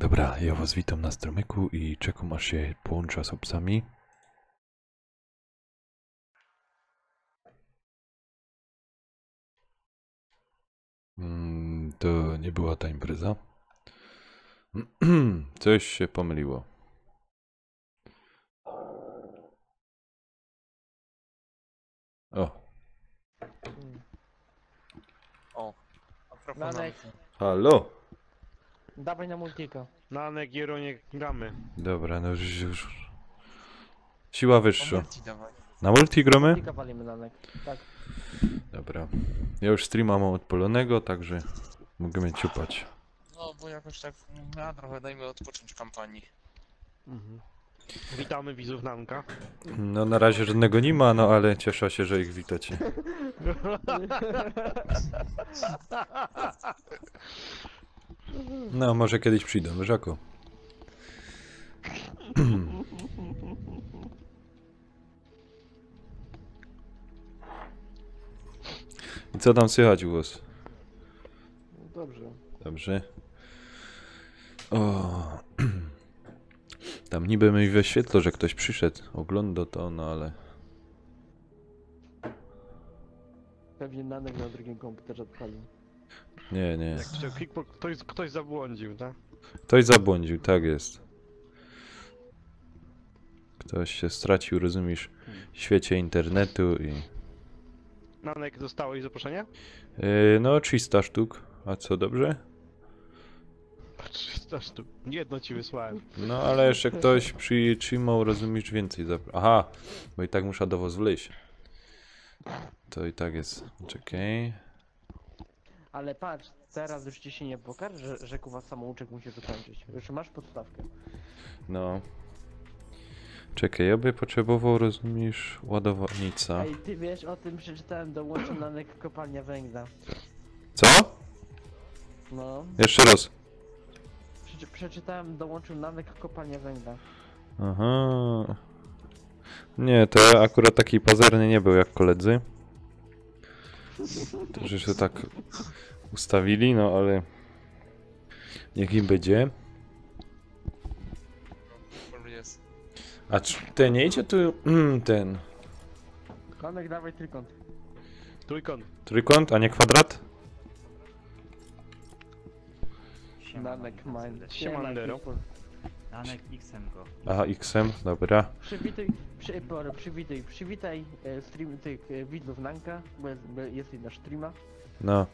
Dobra, ja was witam na stromyku i czekam aż się połącza z obcami. To nie była ta impreza. Coś się pomyliło. O, O, a propos Nanek, halo. dawaj na multika. Nanek, Jeronie, gramy. Dobra, no już. Siła wyższa. multi dawaj. Na multi gramy? Multika walimy, Nanek. Tak. Dobra. Ja już streama mam odpalonego, także możemy ciupać. No bo jakoś tak, trochę dajmy odpocząć kampanii. Witamy widzów Nanka. No na razie żadnego nie ma, no ale cieszę się, że ich witacie. No może kiedyś przyjdą, wiesz jako. I co tam słychać u was? Dobrze. Dobrze. O. Tam niby mi wyświetlo, że ktoś przyszedł, ogląda to, no ale... Pewnie Nanek na drugim komputerze odpalił. Nie, nie. Jak chciał ktoś zabłądził, tak? Ktoś zabłądził, tak jest. Ktoś się stracił, rozumiesz, w świecie internetu i... Nanek, dostałeś zaproszenie? No 300 sztuk. A co, dobrze? 300 sztuk. Jedno ci wysłałem. No ale jeszcze ktoś przytrzymał, rozumiesz, więcej Aha, bo i tak muszę do was wleźć. To i tak jest. Czekaj. Ale patrz, teraz już ci się nie pokaże, że kuwa samouczek musi zakończyć. Już masz podstawkę. No. Czekaj, ja by potrzebował, rozumiesz, ładownica. Ej, ty wiesz o tym, przeczytałem, dołączył Nanek kopalnia węgla. Co? No. Jeszcze raz. Przeczytałem, dołączył Nanek kopalnia węgla. Aha. Nie, to akurat taki pazerny nie był jak koledzy. To żeśmy tak ustawili, no ale... Niech im będzie. Jest. A ten nie idzie tu... ten... Nanek, dawaj trójkąt. Trójkąt. Trójkąt, a nie kwadrat? Nanek, mine. Siemandero. Nanek X-em go. Aha, X-em, dobra. Przywitaj stream tych widzów Nanka, bo jest nasz streama. No.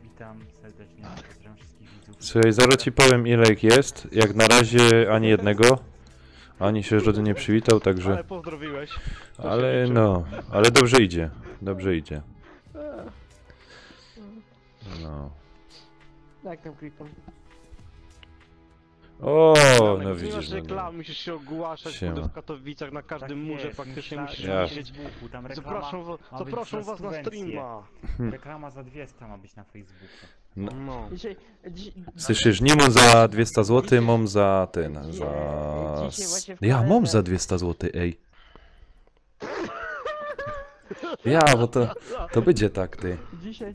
Witam serdecznie, pozdrawiam wszystkich widzów. Słuchaj, zaraz ci powiem ile ich jest. Jak na razie ani jednego. Ani się żaden nie przywitał, także... Ale pozdrowiłeś. Ale no, ale dobrze idzie. Dobrze idzie. No. Jak tam klikam? O, Nanek, no nie widzisz, masz no, reklam, musisz się ogłaszać Siema. kurde, w Katowicach, na każdym murze praktycznie musisz Ja. wisieć. Tam reklama, Zapraszam was na streama. reklama za 200 ma być na Facebooku. No. Dzisiaj Słyszysz, nie mam za 200 zł, mam za ten, za... Dzisiaj właśnie w Ja mam kalendarz- za 200 zł, ej. Ja, bo to będzie tak, ty. Dzisiaj,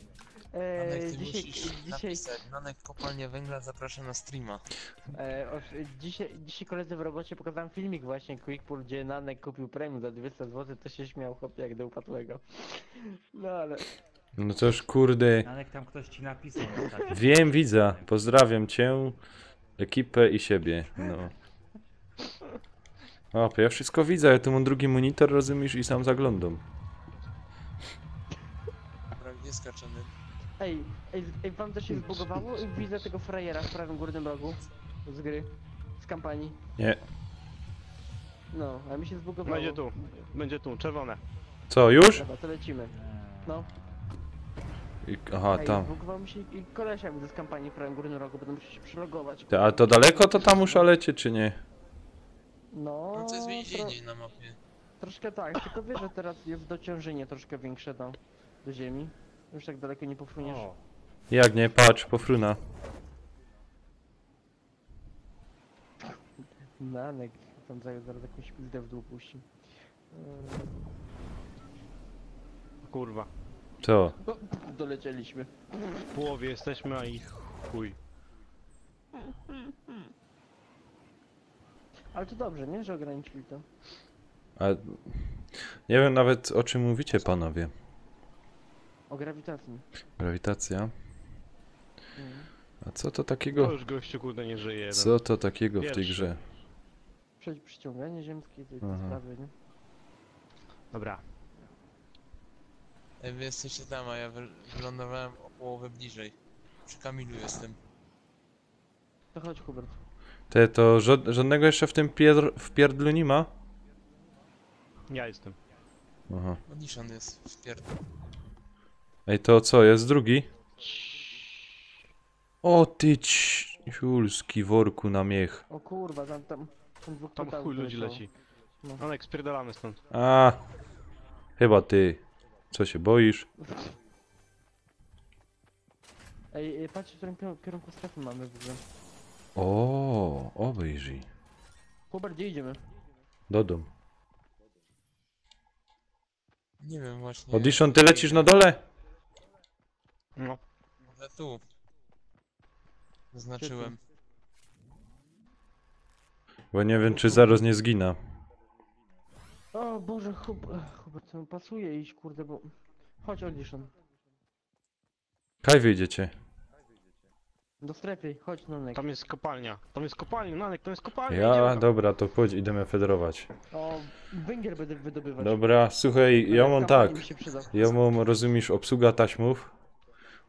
Nanek, ty dzisiaj, musisz napisać. Nanek kopalnia węgla zaprasza na streama. dzisiaj koledzy w robocie pokazałem filmik właśnie Quickpool, gdzie Nanek kupił premium za 200 zł, to się śmiał chłopie jak do upadłego. No ale... No to już kurde. Nanek tam ktoś ci napisał na czacie. Wiem, widzę. Pozdrawiam cię, ekipę i siebie. No. O, ja wszystko widzę, ja tu mam drugi monitor, rozumiesz, i sam zaglądam. Dobra, gdzie skaczemy? Ej, wam też się zbugowało? Widzę tego frajera w prawym górnym rogu z gry, z kampanii. Nie. No, a mi się zbugowało. Będzie tu, czerwone. Co, już? Dobra, to lecimy. No. Aha, Ej, tam. zbugował mi się i kolesia widzę z kampanii w prawym górnym rogu, będę musiał się przelogować. A to daleko to tam muszę lecieć, czy nie? No, No to jest więzienie na mapie. troszkę tak, tylko wiesz, że teraz jest dociążenie troszkę większe do ziemi. Już tak daleko nie pofruniesz. O, Jak nie, patrz, pofruna. Nanek, tam zaraz jakąś pizdę w dół puści. Kurwa. Co? Dolecieliśmy. W połowie jesteśmy, a ich chuj. Ale to dobrze, nie? Że ograniczyli to. A nie wiem nawet o czym mówicie, panowie. O grawitacji. Grawitacja. Mm. A co to To takiego? już gościu kurde nie żyje jeden. Co to takiego w tej Pierwszy. grze? Przyciąganie ziemskie, te Aha. sprawy, nie? Dobra. Ej, wy jesteście tam, a ja wylądowałem o połowę bliżej. Przy Kamilu jestem. To chodź, Hubert. To żadnego jeszcze w tym wpierdlu nie ma? Ja jestem. Aha. Odliszon jest w pierdol. Ej, to co, jest drugi? O ty ciulski worku na miech. O kurwa, tam dwóch Tam portalów chuj ludzi wyleciało. leci. No. Anek, spierdalamy stąd. A, chyba ty. Co się boisz? Ej, patrzcie, w którym kierunku strefy mamy w ogóle. O, obejrzyj. Hubert, gdzie idziemy? Do domu. Nie wiem właśnie. Audition, ty lecisz na dole? No. Może tu. Zaznaczyłem. Bo nie wiem, czy zaraz nie zginę. O Boże, Hubert, to pasuje iść, kurde, bo... Chodź, Audition. Kaj wyjdziecie. Do strefy, chodź, Nonek. Tam jest kopalnia. Tam jest kopalnia, Nanek, tam jest kopalnia. Ja, idziemy tam. dobra, to chodź, idziemy federować. O, węgiel będę wydobywać. Dobra, słuchaj, ja mam tak. Mi się przyda. Ja mam, rozumiesz, obsługa taśmów.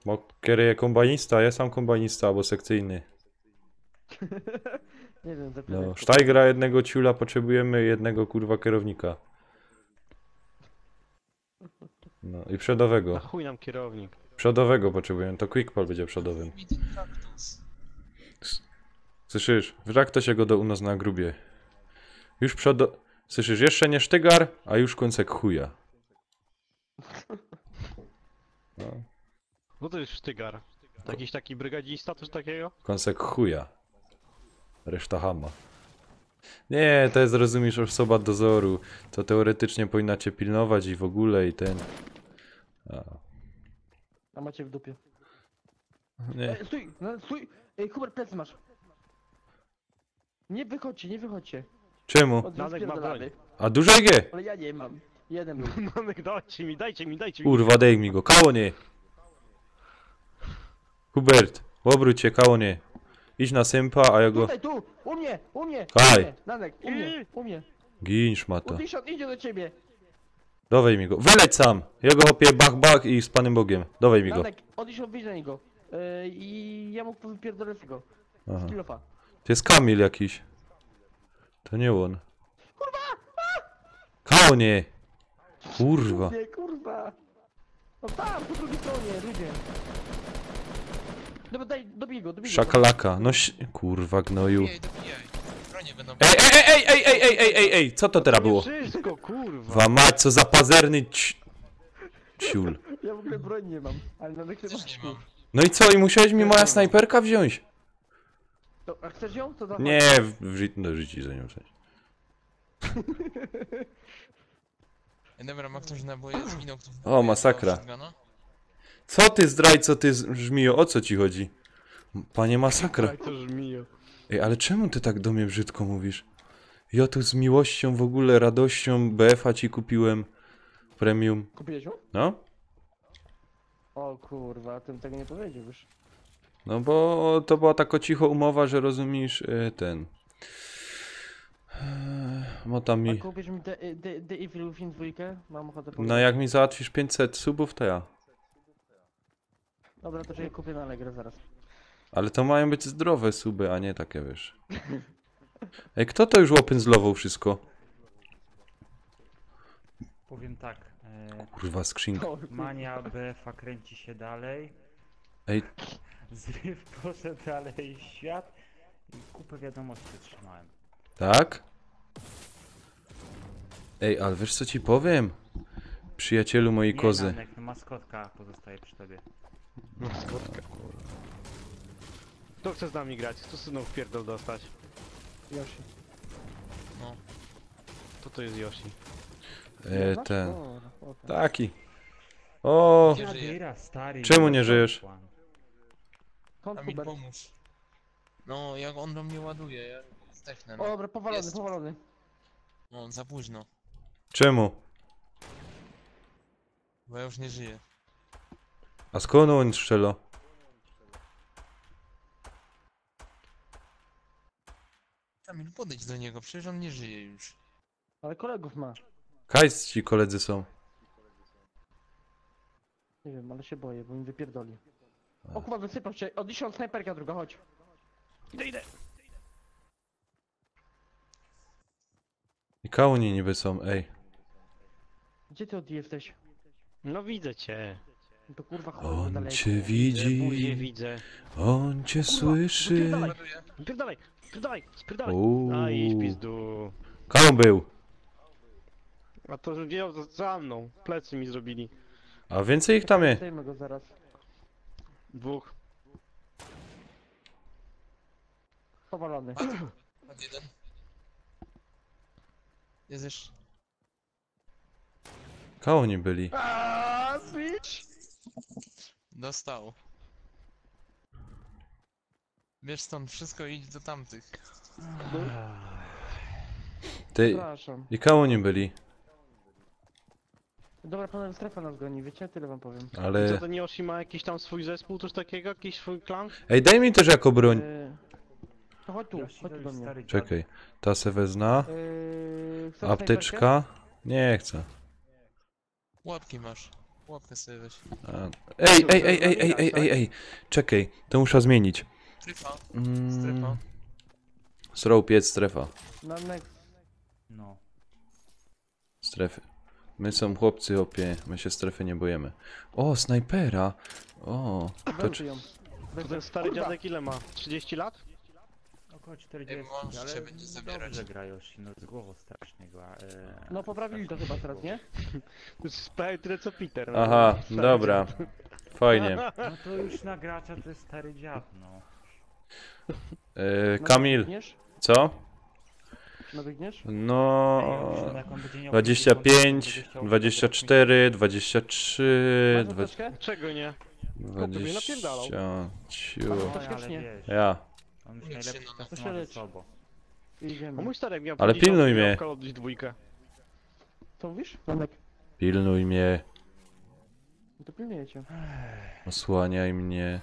Bo kieruję kombanista, ja sam kombanista albo sekcyjny. Nie wiem, zapytaj. No, Steigra jednego ciula, potrzebujemy jednego kurwa kierownika. No i Na przodowego. chuj nam kierownik. Przodowego potrzebujemy, to Quickpal będzie przodowym. Mi ten kaktus. Słyszysz, jak to się go do u nas na grubie. Już Słyszysz, jeszcze nie sztygar, a już końcek chuja. No, No to jest sztygar. Jakiś taki brygadzista, coś takiego? końcek chuja. Reszta hama. Nie, to jest, rozumiesz, osoba dozoru. To teoretycznie powinna cię pilnować i w ogóle i ten... A macie w dupie. Nie. Ej, stój, no, stój! Ej, Hubert, plecy masz. Nie wychodźcie, nie wychodźcie. Czemu? Od Nanek ma rozpierdolamy. A dużo G? Ale ja nie mam. Jeden był. Nanek, dajcie mi. Kurwa, daj mi go. Kało nie. Hubert, obróć się, kało nie. Idź na sympa, a ja go... Tutaj, tu! U mnie! U mnie! Kaj. U mnie. Nanek, u mnie! U mnie! Gin, szmato. Audition idzie do ciebie! Dawaj mi go. Wyleć sam! Ja go hopie bach i z Panem Bogiem. Dawaj mi go. Nanek, Audition wyjdzie na niego. I ja mu wypierdolę tego. Aha. Z kilofa. To jest Kamil jakiś. To nie on. Kało nie. Kurwa. Nie, kurwa! No tam, po drugiej stronie, ludzie. Dobra, dobij go. Szakalaka. No kurwa gnoju. Dobijaj. Bronie będą... Ej, co to teraz było? Wszystko, kurwa. Wa mać, co za pazerny ciul. Ja w ogóle broni nie mam, ale na wykrywa. Też nie mam. No i co, i musiałeś mi moja snajperka wziąć? To, a chcesz ją? To dawaj. Nie, w życiu za nią coś. Ej, dobra, ma ktoś naboje? Zginął ktoś. O, masakra. Shotguna? Co ty zdrajco, ty żmijo, o co ci chodzi? Panie masakra. Daj to żmijo. Ej, ale czemu ty tak do mnie brzydko mówisz? Ja tu z miłością, w ogóle radością BF-a ci kupiłem. Premium. Kupiłeś ją? No? O kurwa, tym tego nie powiedział już. No bo to była taka cicho umowa, że rozumiesz, ten... Bo tam A mi... kupisz mi The Evil Within 2? Mam ochotę No powiedzieć. jak mi załatwisz 500 subów, to ja. Dobra, to czekaj, kupię na Allegro zaraz. Ale to mają być zdrowe suby, a nie takie, wiesz. Ej, kto to już opędzlował wszystko? Powiem tak. Kurwa, skrzynka. O, kurwa. Mania BF-a kręci się dalej. Ej, Zryw poszedł dalej w świat. I kupę wiadomości otrzymałem. tak? Ej, ale wiesz co ci powiem? Przyjacielu mojej Nie, kozy. Nanek, no maskotka pozostaje przy tobie. No, spotka. Kto chce z nami grać? Kto synu w pierdol dostać? Yoshi. No. To to jest Yoshi. Znasz? Ten. O, okej. Taki. O, Nie żyje. Jadira, stary. Czemu nie żyjesz? Skąd Kamil, Hubert? pomóż. No, jak on do mnie ładuje, ja zdechnę. O, No, dobra, powalony, Jest. powalony. no za późno, Czemu? bo ja już nie żyję. A skąd on strzela? Kamil, podejdź do niego, przecież on nie żyje już. Ale kolegów ma. Kajs ci koledzy są. Nie wiem, ale się boję, bo mi wypierdoli. O kurwa, wysypał się. Odliczał snajperka druga, chodź. Idę. I kauni niby są, ej. Gdzie ty od jesteś? No widzę cię. No to kurwa chuj On daleko. cię Buzię widzi, widzę. on cię słyszy. wypierdalaj. Ładuję. Spierdalaj, spierdalaj, spierdalaj. Uuu. A idź pizdu. Kaun był. A to wziął za mną. Plecy mi zrobili. A więcej ich tam jest. Zdejmę go zaraz. Dwóch. Powalony. Chodź jeden. Jest jeszcze. Kauni byli. Aaaa, switch! Dostał. Bierz stąd wszystko i idź do tamtych. Ty. Przepraszam. I kauni byli. Dobra, panowie, strefa nas goni, wiecie? Tyle wam powiem. Co Ale... to nie Oshi ma jakiś tam swój zespół, coś takiego? Jakiś swój klan? Ej, daj mi też jako broń. To chodź tu, Yoshi chodź to tu już do mnie. stary dziad. Czekaj. Ta se wezna. Chcesz snajperkę? Apteczka. Nie chcę. Łapki masz. Łapkę sobie weź. A... Ej. Czekaj, to muszę zmienić. Tryfa. Mm... Strefa. Throw piec, strefa. Na next. No. Strefy. My są chłopcy, opie. My się strefy nie boimy. O, snajpera. O. To Weź czy... ją. To ten stary dziadek ile ma? 30 lat? Około 40, Ej, mąż ale cię będzie zabierać. dobrze gra Yoshi, no z głową strasznie gra. No poprawili to chyba teraz, nie? To jest prawie tyle co Peter. Aha, Stary dobra. dziadek. Fajnie. No to już na gracza to jest stary dziad, no. Kamil, Nabiegniesz? co? Nabiegniesz? No... Ej, już, no jak on będzie miał 25, chciał 24, 23, Masz 20... apteczkę? Czego nie? Chłopie mnie napierdalał. 20... Ciu. No, Apteczkę ale czy nie? wiesz, Ja. on już Lecz się, najlepszy no, czas to ma się ze lecz. sobą. A Idziemy. mój stary miał Ale 50, pilnuj miał mnie. Call of Duty dwójkę. Co mówisz? Tomek. Pilnuj mnie. No to pilnujecie. Osłaniaj mnie.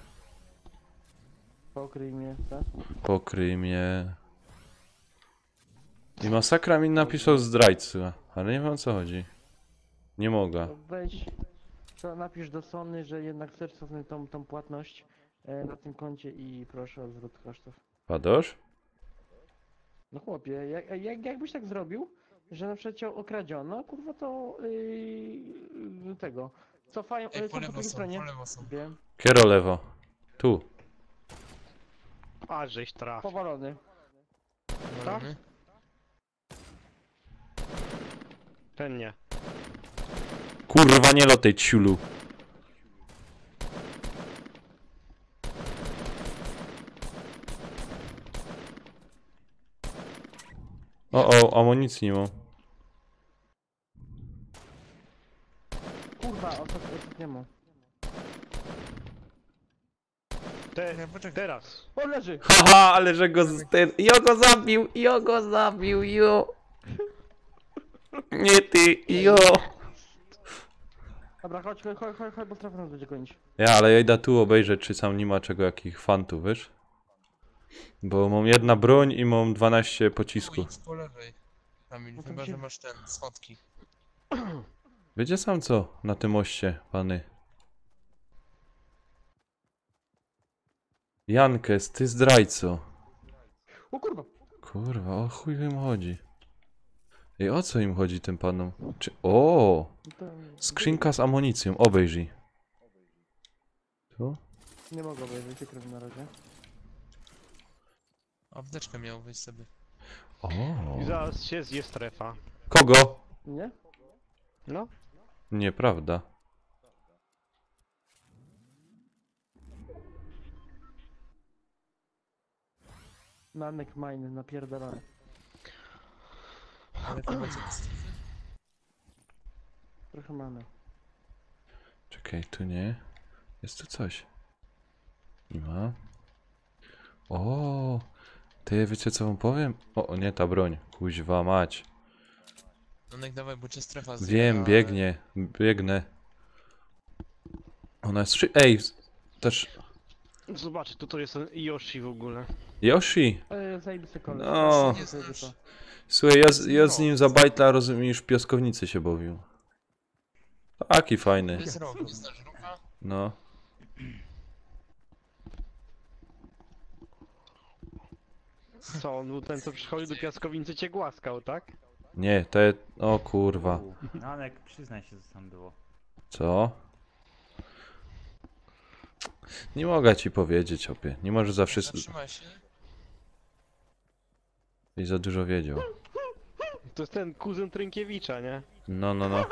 Pokryj mnie, tak? Pokryj mnie. I masakra mi napisał zdrajcy, ale nie wiem o co chodzi. Nie mogę. To weź, to napisz do Sony, że jednak chcesz cofnąć tą płatność na tym koncie i proszę o zwrot kosztów. Padosz? No chłopie, jakbyś tak zrobił, że na przykład cię okradziono, kurwa to tego. Cofają, Ej, po co po lewo drugiej są, stronie? po lewo są. Wiem. Kiero lewo. Tu. A, żeś trafił. Powalony. Walony. Ten nie. Kurwa, nie lotej ciulu. O, amunicji nie mam. Kurwa, ostatniemu. Czekaj, poczekaj. Teraz. O, leży! Haha, ale że go Jo go zabił, jo. Nie ty, jo. Dobra, chodź, bo strefa nas będzie gonić. Ja, ale ja idę tu obejrzeć, czy tam nie ma czego, jakich fantów, wiesz? Bo mam jedna broń i mam 12 Tu pocisków. idź po lewej. Kamil, No to chyba mi się- że masz ten, schodki. Wiecie sam co na tym moście, pany? Jankes, ty zdrajco. O kurwa! Kurwa, o chuj im chodzi. Ej, o co im chodzi tym panom? Czy... O! No to... Skrzynka z amunicją, obejrzyj. Tu? Nie mogę obejrzeć, przykro mi na razie. Apteczkę miał weź sobie. O! I zaraz się zje strefa. Kogo? Nie? No. Nieprawda. Nanek mine, napierdalany. Ale to macie strefy? Trochę mamy. Czekaj, tu nie. Jest tu coś. Nie ma. O, ty wiecie co wam powiem? O, nie ta broń. Kuźwa mać. Nonek, dawaj, bo cię strefa Wiem, ale- biegnę. Ona jest Ej, też... Zobacz, to jest ten Yoshi w ogóle. Yoshi! Zajebisty koleś. No. Nie znasz. Słuchaj, ja z nim za bajtla, rozumiesz, w piaskownicy się bawił. Taki fajny. To jest rok, nie znasz roka? No. Co, on był ten, co przychodził do piaskownicy, cię głaskał, tak? Nie, O kurwa. Nanek, przyznaj się, co tam było. Co? Nie mogę ci powiedzieć, opie. Nie może za wszystko... Zatrzymaj się. I za dużo wiedział. To jest ten kuzyn Trynkiewicza, nie? No.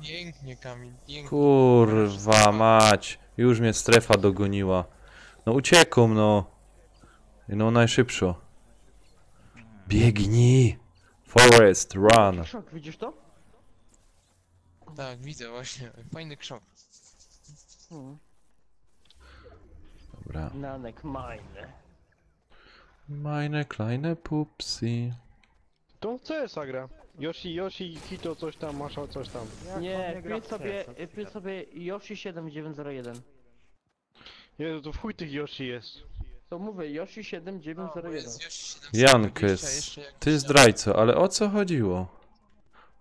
Pięknie, Kamil, pięknie. Kurwa mać. Już mnie strefa dogoniła. No uciekł, no. No najszybszo. Biegnij! Forest, run! Szok, widzisz to? Tak, widzę właśnie. Fajny krzok. Dobra. Nanek, mine. Meine kleine Pupsi. To co jest gra? Yoshi, Hito, coś tam, Masza, coś tam. Jak on Nie, gra wpisz w CS, sobie, wpisz sobie Yoshi 7901. Jezu, to w chuj tych Yoshi jest. To mówię, Yoshi Bo 7901. jest Yoshi 720, Jankes, jeszcze jakiś ty tam- zdrajco, ale o co chodziło?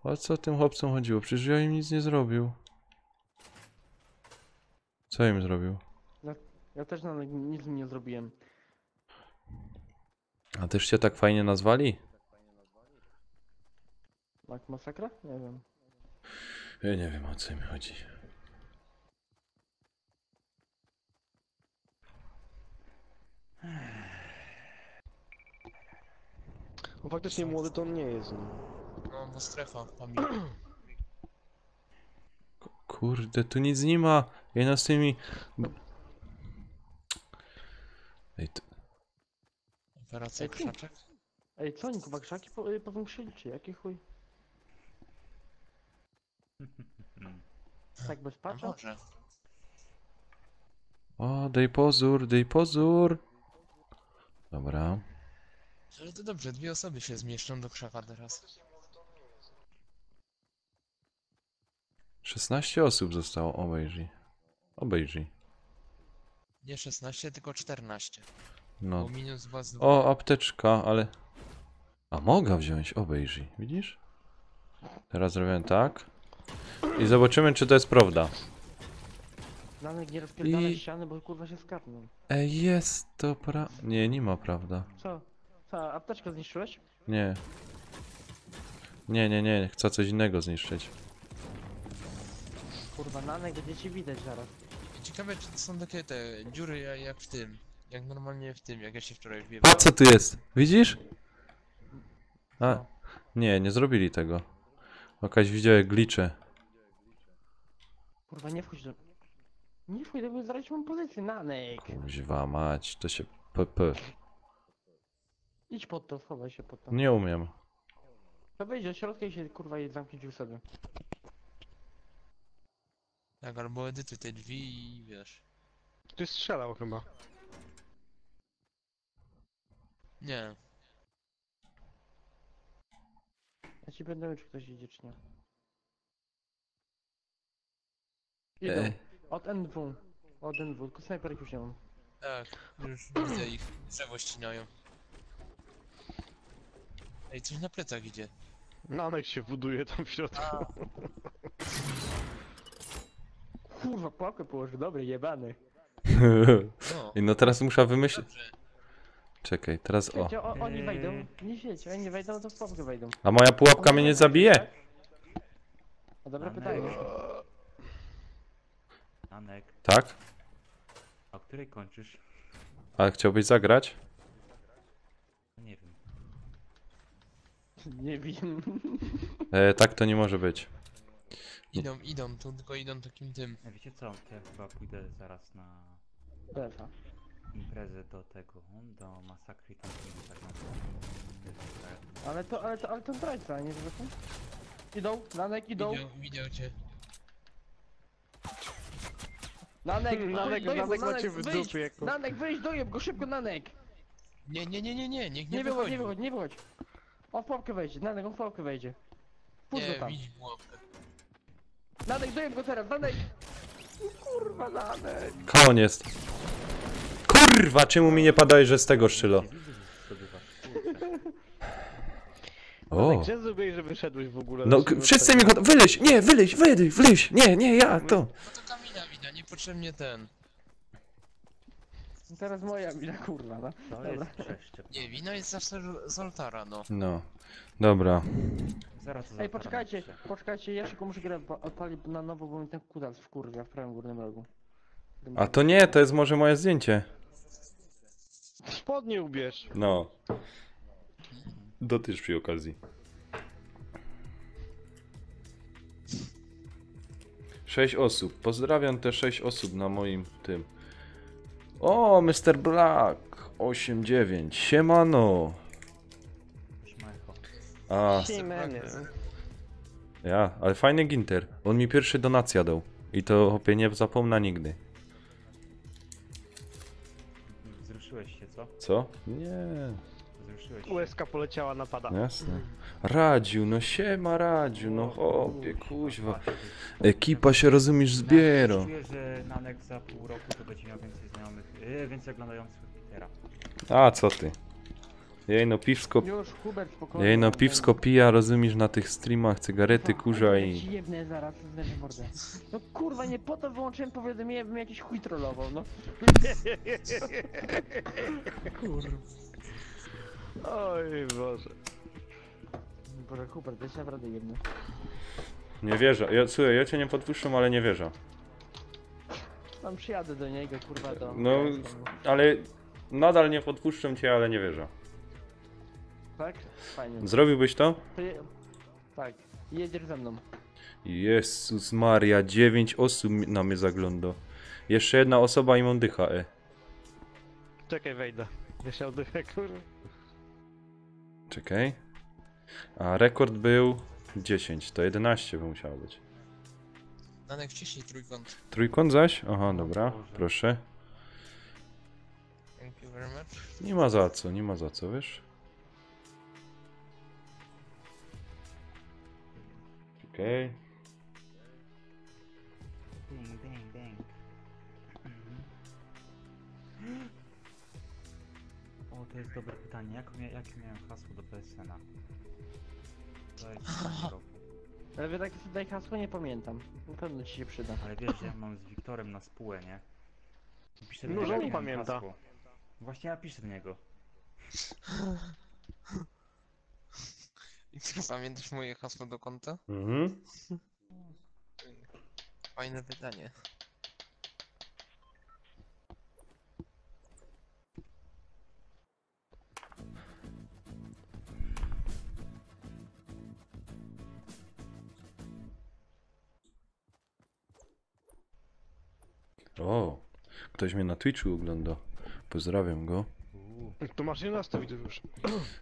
O co tym chłopcom chodziło? Przecież ja im nic nie zrobił. Co im zrobił? Ja też Nanek nic mi nie zrobiłem. A też cię tak fajnie nazwali? Jak masakra? Nie wiem. Ja nie wiem, o co mi chodzi. No faktycznie młody to on nie jest. No. No, bo strefa, Kamil. Kurde, tu nic nie ma. Ja z tymi... Ej, Operacja Ej, ty. krzaczek. Ej, co oni kuba krzaki powiększyli, czy jaki chuj? Tak bez A patcha? może. O, dej pozór, dej pozór. Dobra. Ale to dobrze, 2 osoby się zmieszczą do krzaka teraz. 16 osób zostało, obejrzyj. Nie 16, tylko 14. No. Bo minus was O, apteczka, ale... A mogę wziąć, obejrzyj, widzisz? Teraz zrobię tak. I zobaczymy, czy to jest prawda. Nanek nie rozpierdalaj I- ściany, bo kurwa się skapną. Ej, jest to Nie, nie ma prawda. Co? Co, apteczkę zniszczyłeś? Nie. Nie, chcę coś innego zniszczyć. Kurwa, Nanek będzie ci widać zaraz. Ciekawe, czy to są takie te dziury jak w tym. Jak normalnie w tym, jak ja się wczoraj wbiłem. A co tu jest? Widzisz? A, Co? nie zrobili tego. Jakaś widziałem glicze. Kurwa, nie wchodź do... Nie wchodź, bo zaraz mam pozycję, Nanek! Kuźwa mać, to się PP. Idź pod to, schowaj się pod to. Nie umiem. To wejdź do środka i się kurwa i zamknij w sobie. Tak, albo edytuj te drzwi i wiesz. Ktoś strzelał chyba. Nie. Ja ci będę czy ktoś idzie, czy nie. Idą. Ej. Od NW. Od NW, tylko snajperek już nie mam. Tak, już widzę ich. Drzewo ścinają. Ej, coś na plecach idzie. Nanek się buduje tam w środku. A, Kurwa, pułapkę położy, dobry, jebany. no. I no teraz muszę wymyślić. Dobrze. Czekaj, teraz o. Słuchajcie, oni wejdą, nie świecie, oni nie wejdą, to w pułapkę wejdą. A moja pułapka mnie nie zabije? A dobre Nanek. pytanie. Nanek, Tak? a o której kończysz? Ale chciałbyś zagrać? Nie wiem. Nie wiem. Tak to nie może być. Idą, tu tylko idą takim tym. Wiecie co, to ja chyba pójdę zaraz na Defa. imprezę do tego, do masakry tam tak na Ale to zdrajca, nie zwykle? Idą, Nanek, idą. Widział cię. Nanek, Nanek, dojeb go, Nanek macie w wyjdź! dupie jako... Nanek, wyjdź, dojeb go, szybko, Nanek! Nie, niech Nie nie wychodź, wychodzi. nie wychodź, nie wychodź. On w pułapkę wejdzie, Nanek, on w pułapkę wejdzie. Puść go Nie, tam. widzi pułapkę. Nanek, dojeb go teraz, Nanek! Kurwa, Nanek! Koń jest. Kurwa, czemu mi nie padałeś, że z tego szczylo? Nie widzę, że zdobywasz, kurczę. Nanek, O. gdzie zrobiłeś, że wyszedłeś w ogóle? No, Zaczniemy od wszyscy tego. mi chodzą. Wyleź, nie, wyleź, nie, ja, to. No to Kamila wina, niepotrzebnie ten. Teraz moja wina, kurwa, no. To Dobra. jest przeszczep. Nie, wina jest zawsze z altara, no. No, dobra. Zaraz to Ej, zaparam poczekajcie, jeszcze. poczekajcie, ja szybko muszę grę odpalić na nowo, bo mi ten kutas wkurwia w prawym górnym rogu. A to nie, to jest może moje zdjęcie. Spodnie ubierz. No. Dotyż przy okazji. 6 osób. Pozdrawiam te 6 osób na moim tym. O, Mr. Black 89. Siemano. Szmecho. A, Siemeny. ja, ale fajny Ginter. On mi pierwszy donacja dał. I to hopie nie zapomnę nigdy. Wzruszyłeś się, co? Co? Nie, Wzruszyłeś się. Łezka poleciała na pada. jasne. Radziu, no siema Radziu, no hopie, kuźwa. Ekipa się rozumiesz zbiera. Czuję, że Nanek za pół roku to będzie miał więcej znajomych, więcej oglądających Twittera. A co ty? Jej no piwsko, Już, Hubert, spokojnie. jej no piwsko pija, rozumiesz, na tych streamach, cygarety kurza Ja i... ci jebnę zaraz, zderzę mordę. No kurwa, nie po to wyłączyłem powiadomienie, bym jakiś chuj trollował, no. Kurwa. Oj Boże. Boże, Hubert, to jest naprawdę jedno. Nie wierzę, ja, słuchaj, ja cię nie podpuszczam, ale nie wierzę. Tam przyjadę do niego, kurwa, do... No, ale nadal nie podpuszczam cię, ale nie wierzę. Tak? Fajnie. Zrobiłbyś to? To tak, jedziesz ze mną. Jezus Maria, 9 osób na mnie zagląda. Jeszcze jedna osoba i mam dycha, Czekaj, wejdę. Jeszcze oddychę, kurwa. Czekaj. A rekord był 10, to 11 by musiało być. Nanek wciśnij trójkąt. Trójkąt zaś? Aha, dobra, proszę. Thank you very much. Nie ma za co, nie ma za co, wiesz? Okej. Ding, ding, ding. O, to jest dobre pytanie. Jakie miałem hasło do PSN-a? To jest w roku. Ale wy takie tutaj hasło nie pamiętam. Na pewno ci się przyda. Ale wiesz, że ja mam z Wiktorem na spółę, nie? Piszę do No, niego, że on jakie miałem pamięta. hasło. Właśnie ja piszę do niego. I ty pamiętasz moje hasło do konta? Mhm. Fajne pytanie. O, ktoś mnie na Twitchu ogląda. Pozdrawiam go. Tu masz 11 widzów już.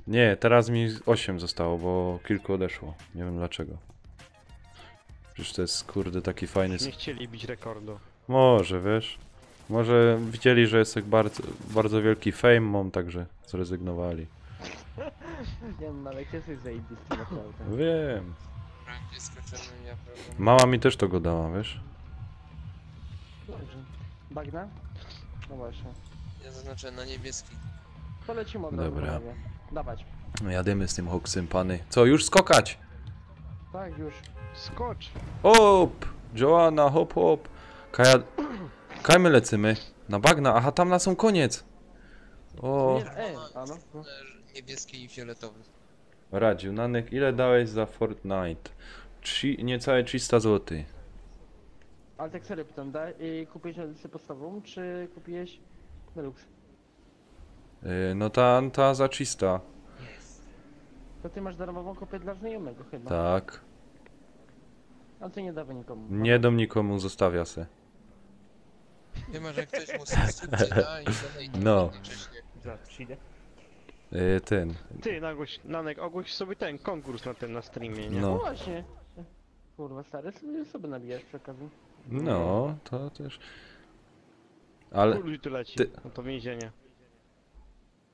Nie, teraz mi 8 zostało, bo kilku odeszło. Nie wiem dlaczego. Przecież to jest kurde taki fajny... Nie chcieli bić rekordu. Może, wiesz? Może widzieli, że jest tak bardzo, bardzo wielki fame mam, także zrezygnowali. Nie no, ale ty jesteś zajebisty, naprawdę. Wiem. Prawie skoczymy, ja prawda. Mama mi też to go dała, wiesz? Dobrze. Bagna? No właśnie. Ja zaznaczę na niebieski. To lecimy od razu. Dobra. panowie. Dawać. Jadymy z tym hoksem, pany. Co, już skokać? Tak, już. Skocz! Hop! Joanna, hop, hop. Kaja... Kaj my lecymy? Na bagna? Aha, tam na są koniec. O, Nie, a no. no. Niebieski i fioletowy. Radziu, Nanek, ile dałeś za Fortnite? Niecałe 300 zł. Ale tak serio pytam, kupiłeś edycję podstawową, czy kupiłeś Deluxe? No ta za 300. To ty masz darmową kopię dla znajomego chyba. Tak. Ale ty nie dawaj nikomu. Nie dom nikomu, zostawia se. Chyba, że ktoś mu subskrypcję da i donate No. jednocześnie. Zaraz przyjdę. Ten. Ty, Nanek, ogłoś sobie ten konkurs na tym na streamie, nie? No No. właśnie. Kurwa stary, sobie nabijasz przy okazji. No, to też. Ale, Kuluj tu leci, ty- no to więzienie.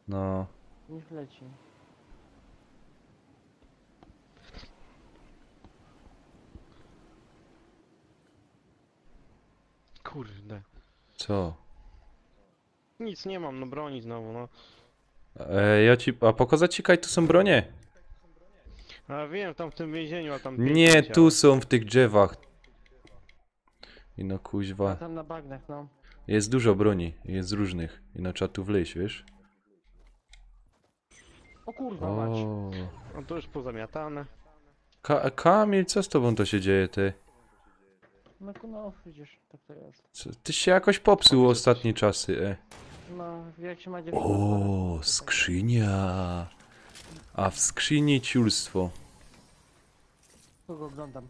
no... Niech leci. Kurde. Co? Nic nie mam, no broni znowu, no. Ja ci... A pokazać ci, Kaj, tu są bronie? A wiem, tam w tym więzieniu, a tam Nie, pięknie tu ciało. są w tych drzewach. I no A kuźwa. tam na bagnach, no. Jest dużo broni, jest różnych. I no trzeba tu wleźć, wiesz? O kurwa mać. O. No to już pozamiatane. Kamil, co z tobą to się dzieje, ty? No widzisz, tak to jest. Ty się jakoś popsuł ostatnie czasy, No, jak się ma dziewczynę... O, to tak. skrzynia. A w skrzyni ciulstwo. Kogo oglądam?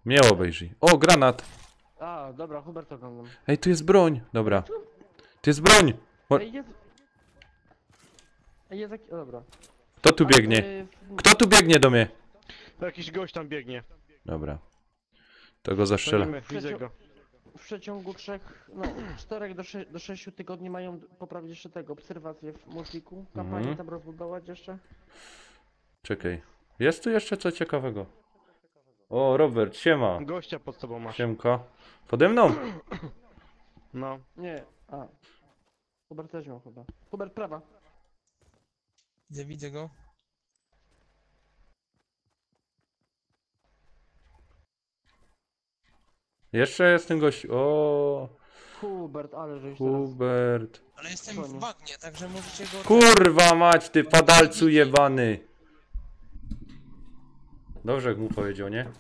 Mnie obejrzyj. O, granat. A, dobra, Hubert oglądam. Ej, tu jest broń. Dobra. Tu jest broń. O, Ej, jest... Ej, jest jak... o, dobra. kto tu Ale, biegnie? Kto tu biegnie do mnie? To jakiś gość tam biegnie. Dobra. To go zastrzelę. Gonimy, widzę go. W przeciągu 4 do 6 tygodni mają poprawić jeszcze tego, obserwację w multiku. Kampanię Mhm. tam rozbudować jeszcze. Czekaj. Jest tu jeszcze co ciekawego. O, Robert, siema. Gościa pod sobą masz. Siemka. Pode mną? No. Nie, a. Hubert też miał chyba. Hubert, prawa. Widzę go. Jeszcze jest ten gość. O, Hubert, ale żeś teraz... Hubert. Ale jestem Koniec. w bagnie, także możecie go... Kurwa mać, ty padalcu jebany. Dobrze jak mu powiedział, nie?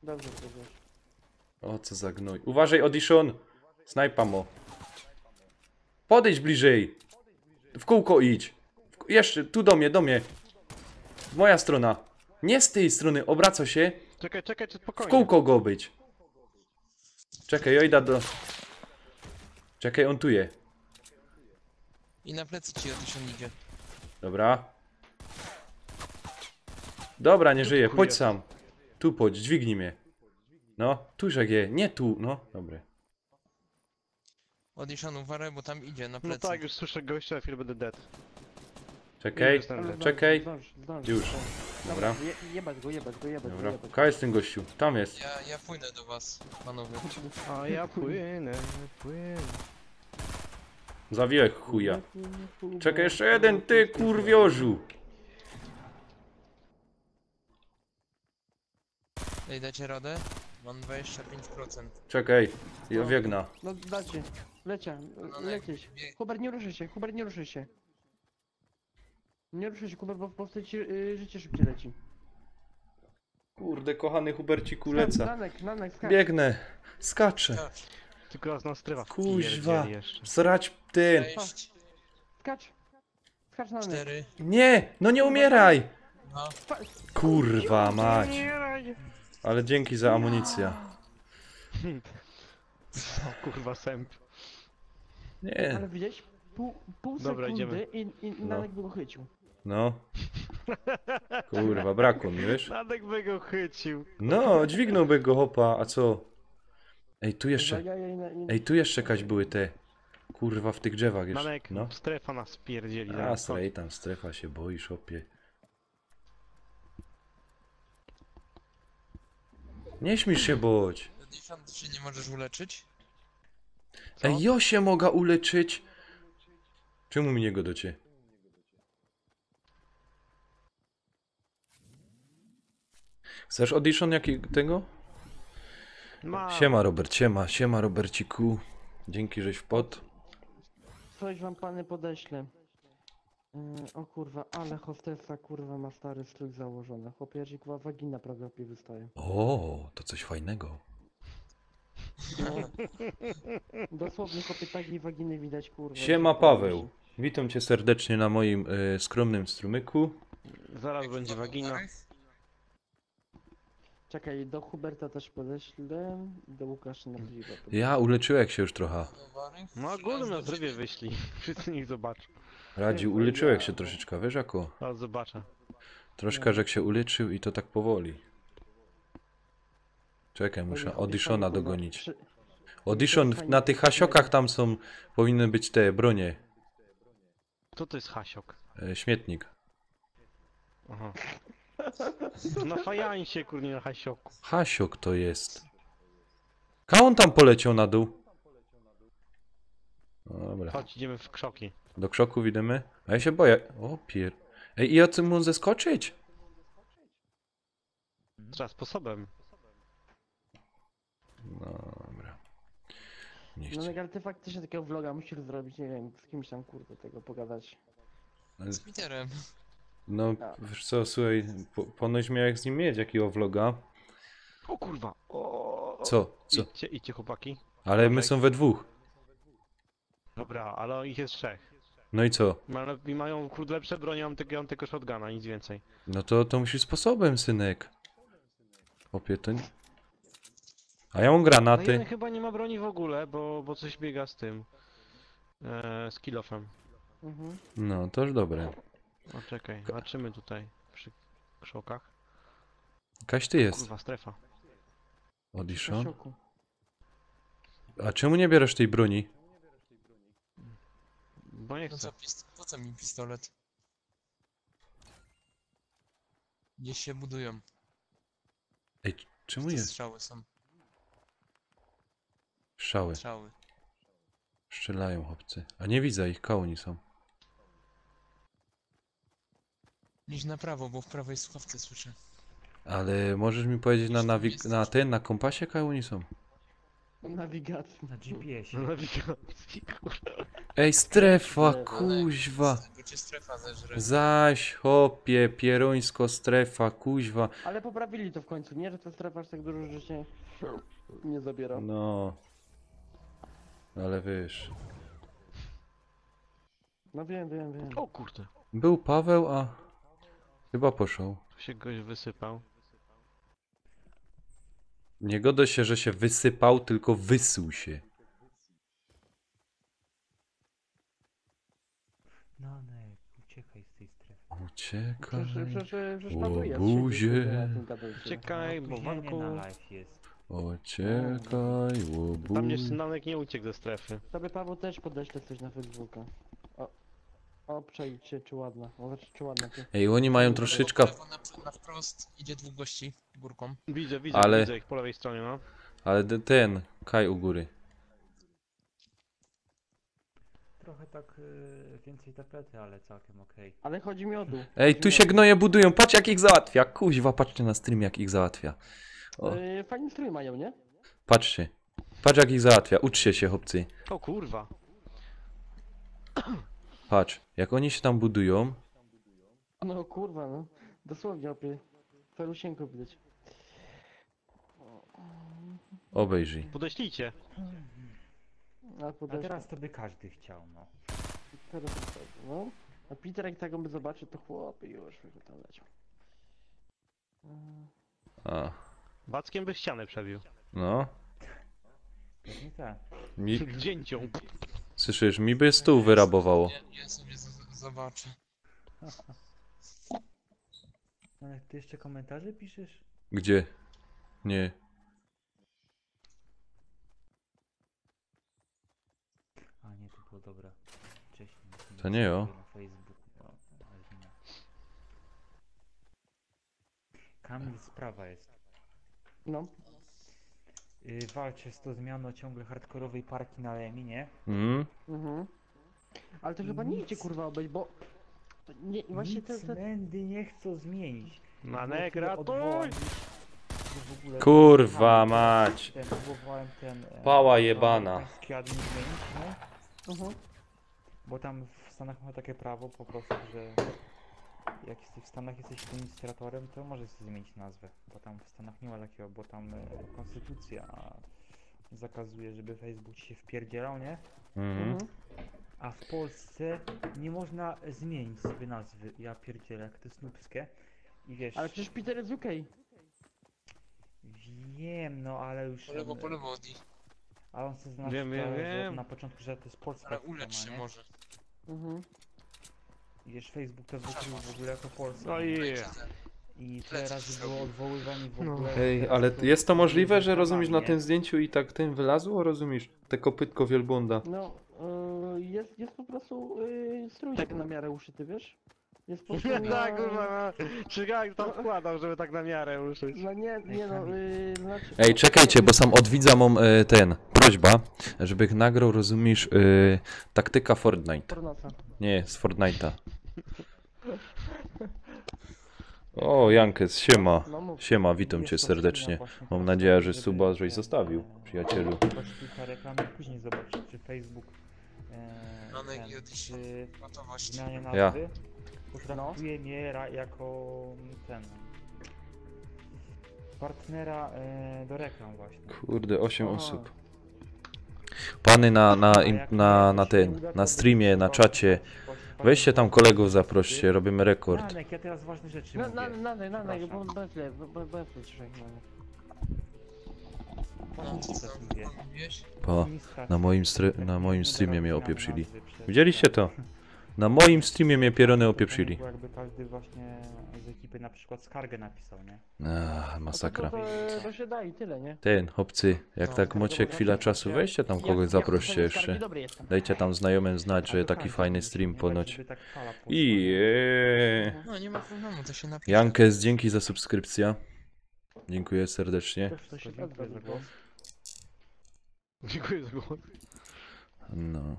Dobrze powiedziałeś. O, co za gnój. Uważaj, Audition. Snajpa mo. Podejdź bliżej. W kółko idź. Jeszcze, tu do mnie, do mnie. Moja strona. Nie z tej strony, obraca się. Czekaj, czekaj, W spokojnie. kółko go być. Czekaj, ja idę do... Czekaj, on tu je. I na plecy ci Audition idzie. Dobra. Dobra, nie żyje, chuj chodź jest. sam. Tu chodź, dźwignij mnie. No, tużek je, nie tu, no, dobre. Audition, uważaj, bo tam idzie na No plecy. tak, już słyszę gościa, a chwilę będę dead. Czekaj, Jestem Ale dead. czekaj. zdążysz. Już. Dobra. Jebać go, jebać go, jebać go, Dobra, jebać go. Kaj jest ten gościu, tam jest. Ja płynę do was, panowie. A ja płynę, płynę. Zawijek chuja. Czekaj, jeszcze jeden, ty kurwiożu. Ej, dacie radę? Mam 25%. Czekaj, ja biegna. No dacie. Lecieć. Hubert, nie ruszaj się, Hubert, nie ruszaj się. Nie ruszaj się, Hubert, bo w Polsce ci życie szybciej leci. Kurde, kochany Huberciku, Skacz, leca. Nanek, skacz. Biegnę, skaczę. Skacz. Tylko raz na strefa. Kuźwa. Pierdzieli jeszcze. Zrać ty. 6, Skacz. Skacz Nanek. 4, Nie, no nie umieraj. 2, Kurwa mać. Ale dzięki za amunicję. O kurwa, sęp. Nie, Ale widziałeś? Pół Dobra, sekundy idziemy. i Nanek by go chycił. no. Kurwa, brakło mi, wiesz? Nadek by go chycił. No, dźwignąłby go hopa, a co? Ej, tu jeszcze, Ja ej, tu jeszcze jakaś były te, kurwa, w tych drzewach jeszcze, Nadek, no. strefa nas pierdzieli. A, zaraz. strej, tam strefa się boi, szopie. Nie śmisz się boć. Audition, ty się nie możesz uleczyć? Co? Ej, ja się mogę uleczyć. Czemu mi nie godocie? Chcesz audition tego? Mam. Siema Robert, siema Roberciku. Dzięki, żeś wpadł. Coś wam pany podeślę. O kurwa, ale hostessa kurwa ma stary strój założony. Chłopie, kurwa wagina prawie wystaje. O, to coś fajnego. Dosłownie chłopie takiej waginy widać kurwa. Siema Paweł. Witam cię serdecznie na moim skromnym strumyku. Zaraz będzie wagina. Czekaj, do Huberta też podeślę. Do Łukasza na piwo. Ja uleczyłem się już trochę. No ogólnie na zdrowie wyślij. Wszyscy niech zobaczą. Radził, uleczyłem się troszeczkę, wiesz jako? Zaraz zobaczę. Troszkę, że się uleczył i to tak powoli. Czekaj, muszę Auditiona dogonić. Audition, na tych hasiokach tam są, powinny być te bronie. Co to jest hasiok? Śmietnik. Aha. Na fajansie, kurnie, na hasioku. Hasiok to jest. A on tam poleciał na dół. Dobra. Chodź, idziemy w krzoki. Do krzoków idziemy. A ja się boję. O pier... Ej, i o tym mu zeskoczyć? Trzeba sposobem. Dobra. Nie No chcę. ale ty faktycznie takiego vloga musisz zrobić, nie wiem, z kimś tam kurde tego pogadać. Z Peterem. No, wiesz co, słuchaj, ponoć miałeś z nim mieć jakiego vloga. O kurwa! O. Co? Co? Idźcie chłopaki. Ale my są we dwóch. Dobra, ale ich jest 3. No i co? I mają kurde lepsze broń, ja mam tylko shotguna, nic więcej. No to musisz sposobem, synek. Opie, to nie... A ja mam No granaty. jeden chyba nie ma broni w ogóle, bo coś biega z tym. Z kill-offem. Mhm. No, to już dobre. O czekaj, zobaczymy tutaj przy krzokach. Kaś ty jest. Kurwa, strefa. Audition. Hasiuku. A czemu nie bierzesz tej broni? Bo nie No chcę. co, po co mi pistolet? Gdzieś się budują. Ej, czemu Te jest? strzały są. Strzały. Strzały. Strzelają chłopcy. A nie widzę ich, kołni są. Idź na prawo, bo w prawej słuchawce słyszę. Ale możesz mi powiedzieć na kompasie kołni są? Nawigacji. Na GPS-ie. Na nawigacji, kurwa. Ej, strefa, Ale- kuźwa. Bo cię strefa zeżre. Zaś, hopie, pierońsko strefa, kuźwa. Ale poprawili to w końcu, nie? Że ta strefa aż tak dużo życie nie zabiera. No. Ale wiesz. No wiem. O kurde. Był Paweł, a... Chyba poszł. Tu się goś wysypał. Nie godzę się, że się wysypał, tylko wysuł się. Nanek, uciekaj z tej strefy. Uciekaj. Przecież Łobuzie. Uciekaj, bo Opóźnienie walku. na live jest. Uciekaj, Tam nie łobuzie. Nanek nie uciekł ze strefy. Tobie Paweł też podeślę coś na Facebooka. Przejdź się, czy ładna. Znaczy, czy ładna ty. Ej, oni mają troszeczkę... Na wprost idzie dwóch gości górką. Widzę Ale- widzę ich po lewej stronie, no. Ale ten, Kaj u góry. Trochę tak więcej tapety, ale całkiem okej. Ale chodzi mi o dół. Ej, tu się gnoje budują, patrz jak ich załatwia. Kuźwa, patrzcie na stream jak ich załatwia. O, Fajny strój mają, nie? patrzcie. Patrz jak ich załatwia, uczcie się chłopcy. O kurwa. Patrz, jak oni się tam budują. No kurwa, no. Dosłownie opie. Felusieńko widać. Obejrzyj. Podeślijcie. A A podeślę. teraz to by każdy chciał, no. Teraz to tak, no. A Peter jak tak by zobaczy, to chłopy już by go tam leciał. A, Backiem by ścianę przebił. no. Pewnie tak. Mi, Wzięcią. słyszysz, mi by stół wyrabowało. Ja sobie zobaczę. Nanek, ty jeszcze komentarze piszesz? Gdzie? Nie. A nie, to było dobre. Wcześniej. To nie o. Na Facebooku. O, ale nie. Kamil, sprawa jest. No. Walczę z tą zmianą ciągle hardkorowej parki na Lemi, nie? Mhm. Ale to chyba nie idzie kurwa obejść, bo... Nie, właśnie Nic Mendy nie chcą zmienić. Nanek, Było tyle ratuj! odwołań, że w ogóle- Kurwa mać. Próbowałem ten... Pała jebana. Pański admin zmienić, nie? Mhm. Bo tam w Stanach ma takie prawo po prostu, że jak w Stanach jesteś administratorem, to możesz sobie zmienić nazwę. Bo tam w Stanach nie ma takiego, bo tam konstytucja zakazuje, żeby Facebook ci się wpierdzielał, nie? Mhm. A w Polsce nie można zmienić sobie nazwy. Ja pierdzielę, jak to jest nubskie. I wiesz, Ale przecież Peter jest z UK. wiem, no ale już... Po lewo Odi. A on sobie znalazł Wiem. na początku, że to jest polska Ale firma, ulecz się nie? może. Mhm. I wiesz, Facebook to wykrył w ogóle jako Polska. No i... I tyle razy było odwoływań w No. ogóle. Ej, że ale to jest to możliwe, że nie? rozumiesz na tym zdjęciu i tak tym wylazło, rozumiesz? Te kopytko wielbłąda. No, jest po prostu strój tak na miarę uszyty, wiesz? Jest po prostu Tak, kurwa, Szygak to wkładał, żeby tak na miarę uszyć. No nie no, znaczy... Ej, czekajcie, bo sam od widza mam prośba, żeby nagrał, rozumiesz, taktyka Fortnite. Pornosa. Nie, z Fortnite'a. O, Jankes, siema. No mów. Siema, witam cię serdecznie. Mam nadzieję, że suba żeś zostawił, przyjacielu. Zobaczyć kilka reklam i później zobaczyć, czy Facebook Mamy ten, jakieś przy gotowość. zmianie Ja. nazwy potraktuje mnie jako ten partnera do reklam właśnie. Kurde, 8 Aha. osób. Pany na A jak na się nie ten, uda, na to streamie, na trzeba czacie. właśnie Weźcie tam kolegów, zaproście, robimy rekord. Janek, ja teraz ważne rzeczy Na, mówię. bo Przepraszam. bez ciszej. Ważne rzeczy teraz mówię. Mówiłeś? Po, Administracja. na moim Nie streamie mnie zmieniamy opieprzyli. nazwy przez- Widzieliście to? Na moim streamie mnie pierony opieprzyli. Bo jakby każdy właśnie z ekipy na przykład skargę napisał, nie? Masakra. To się da i tyle, nie? Ten, chłopcy, jak No, tak macie chwilę czasu, weźcie tam kogoś, zaproście jeszcze. Dobry jestem. Dajcie tam znajomym znać, że Albo taki każdy fajny musi, stream nie? Tak, ponoć. żeby tak fala poszła, I nie? No nie ma problemu, to się napisze. Jankes, dzięki za subskrypcję. Dziękuję serdecznie. Też to się da Dziękuję za zrobić. głos. Dziękuję za głos. No.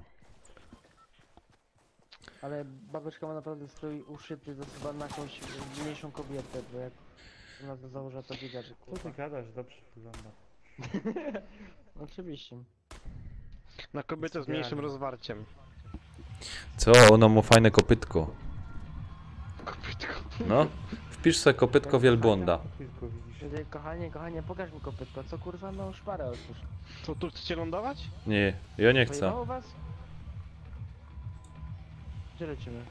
Ale babeczka ma naprawdę strój uszyty chyba na jakąś mniejszą kobietę, bo jak ona to założa, to widać, że Co ty kurwa. gadasz? Dobrze wygląda. Oczywiście. Na kobietę z mniejszym rozwarciem. Co? Ono ma fajne kopytko. Kopytko. No. Wpisz sobie kopytko wielbłąda. Tylko widzisz. Kochanie, pokaż mi kopytko, co kurwa, no szparę otwórz. Co, tu chcecie lądować? Nie, ja nie chcę. Pojebało was? Gdzie lecimy?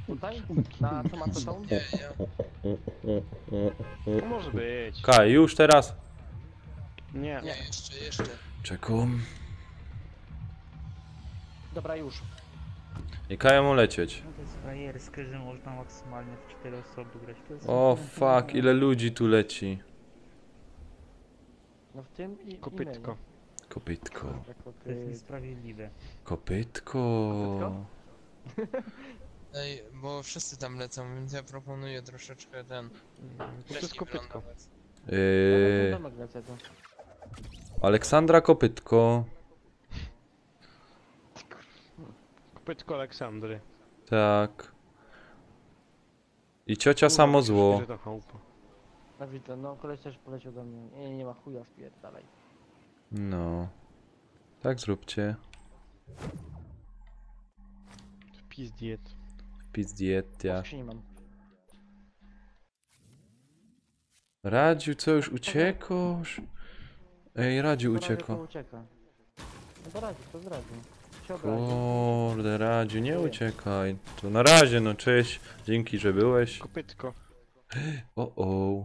Tutaj? Na Tomato Town? Nie, ja... No, może być. Kaj, już teraz? Nie. Nie, jeszcze. Czekam. Dobra, już. I kaję mu lecieć. No to jest frajerskie, że można maksymalnie w 4 osoby grać. To jest O fuck, ile ludzi tu leci. No w tym i Kopytko. Kopytko. To jest niesprawiedliwe. Kopytko. Ej, bo wszyscy tam lecą, więc ja proponuję troszeczkę ten... To jest wcześniej kopytko. wylądować. Aleksandra Kopytko. Kopytko Aleksandry. Tak. I ciocia samo zło. Że to chałupa. No widzę, no koleś też poleciał do mnie. Nie ma chuja, wpierdalaj. No. Tak zróbcie. Wpis diet. Wpis dietia. Nie mam. Radziu, co już uciekasz? Ej, Radziu ucieka. Ucieka. No to radzi, to zradzi. Się obrazi. Kurde, Radziu, nie uciekaj. To na razie, no cześć. Dzięki, że byłeś. Kopytko. O.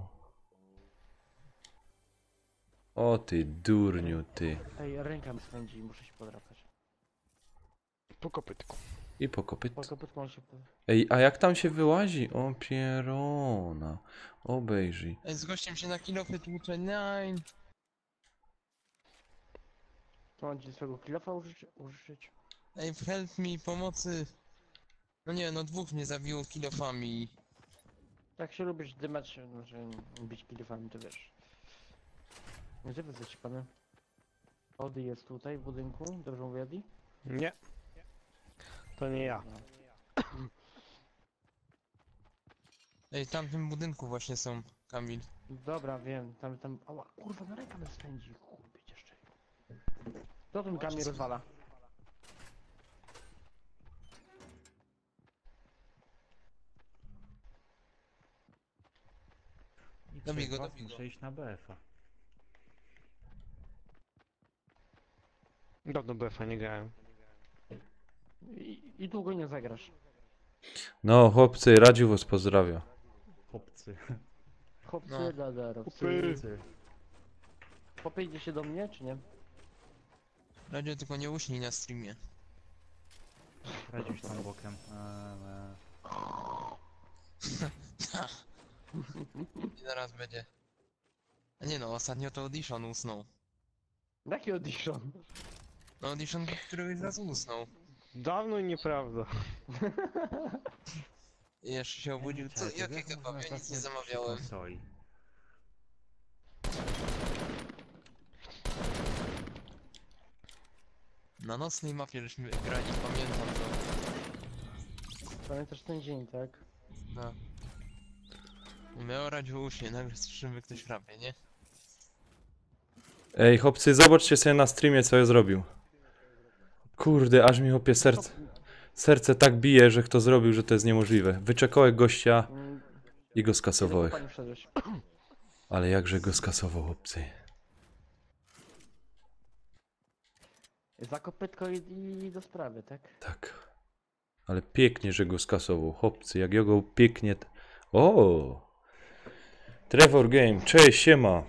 O ty durniu, ty. Ej, ręka mi spędzi, muszę się podrapać. Po kopytku. I po kopyt. Po kopytku mam się Ej, a jak tam się wyłazi? O pierona. Obejrzyj. Ej, z gościem się na kilofy tłucze, nein. To mam ci swojego kilofa użyć? Ej, help me, pomocy. No nie, no dwóch mnie zabiło kilofami. Jak się lubisz dymać, znaczy bić kilofami, to wiesz. Gdzie wy jesteście, pany? Ody jest tutaj w budynku, dobrze mówię, Adi? Nie. To nie ja. Ej, tam w tym budynku właśnie są, Kamil. Dobra, wiem, tam... Ała, kurwa, na rękę mnie spędzi, kurbić jeszcze. Kto tym kamień rozwala? I Dobij go, przez was dobij go. muszę iść na BF-a. Dawno BF-a nie grałem. I długo nie zagrasz. No, chłopcy, Radziu was pozdrawia. Chłopcy. Chłopcy, No. ladarowcy. Chłopcy. Chłopy, idzie się do mnie, czy nie? Radio tylko nie uśnij na streamie. Radzisz tam bokiem. I zaraz będzie. A nie no, ostatnio to Audition usnął. Jaki audition? No Audition któryś z nas usnął. Dawno i nieprawda. I jeszcze się obudził. Co? Czekaj, Jakie jak można kebabie? Nic nie zasnąć przy zamawiałem. konsoli? Na nocnej mapie żeśmy grali, pamiętam to. Pamiętasz ten dzień, tak? No. Miał orać w uśnie, nagle słyszymy ktoś chrapie, nie? Ej, chłopcy, zobaczcie sobie na streamie, co ja zrobił. Kurde, aż mi chłopie serce tak bije, że kto zrobił, że to jest niemożliwe. Wyczekałem gościa Mm, i go do skasowałem. kopalni wszedłeś. Ale jakże go skasował, chłopcy. Za kopytko i do sprawy, tak? Tak. Ale pięknie, że go skasował, chłopcy. Jak ja go pięknie... O! Trevor Game, cześć, siema.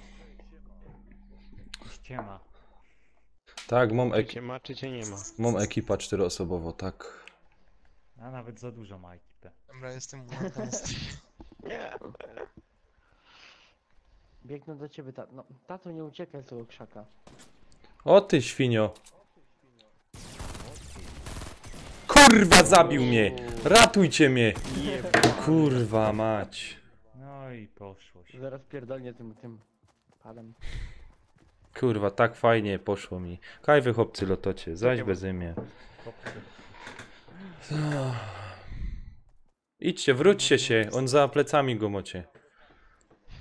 Ściema. Tak, Czy cię ma, czy cię nie ma. mam ekipa 4-osobowo, tak. A nawet za dużo ma ekipę. Dobra, jestem u Marka na streamie. Biegnę do ciebie, no, tato nie uciekaj z tego krzaka. O ty świnio. Kurwa, zabił mnie! Ratujcie mnie! Kurwa mać. No i poszło się. Zaraz pierdolnie tym padem. Kurwa, tak fajnie poszło mi. Kaj wy chłopcy lotocie, zaś bez imię. Chłopcy. Idźcie, wróćcie się, on za plecami go mocie.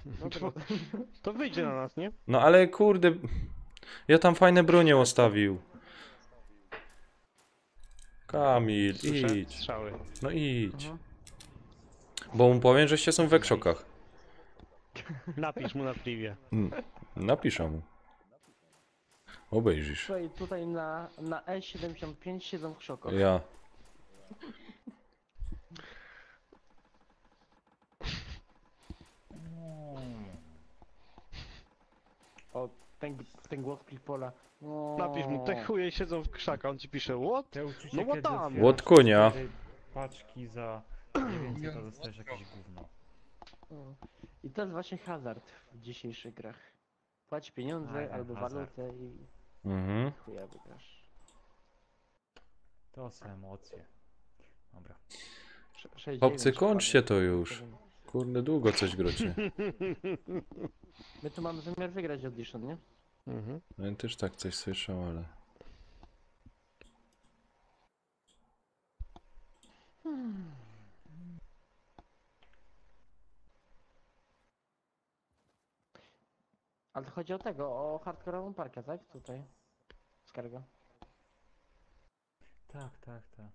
Dobra. To wyjdzie na nas, nie? No ale kurde, ja tam fajne bronie ustawił. Kamil, Słyszę idź. strzały. No idź. Mhm. Bo mu powiem, żeście są we krzokach. Napisz mu na privie. Napiszę mu. Obejrzysz. Słuchaj, tutaj na E75 siedzą w krzokach. Ja. O, ten głos Pipola. O. Napisz mu, te chuje siedzą w krzakach, on ci pisze, what? Te uczucie, No kiedy what tam? otwierasz Łot konia. 4 paczki za 900, to dostajesz jakieś gówno. I to jest właśnie hazard w dzisiejszych grach. Płać pieniądze Aj, albo hazard. walutę i Mhm. chuja wygrasz. To są emocje. Dobra. Chłopcy, kończcie to już. Kurde, długo coś grocie. My tu mamy zamiar wygrać audition, nie? Mhm. No ja też tak coś słyszał, ale... Ale to chodzi o tego, o hardkorową parkę, tak? Tutaj. Skarga. Tak, tak, tak.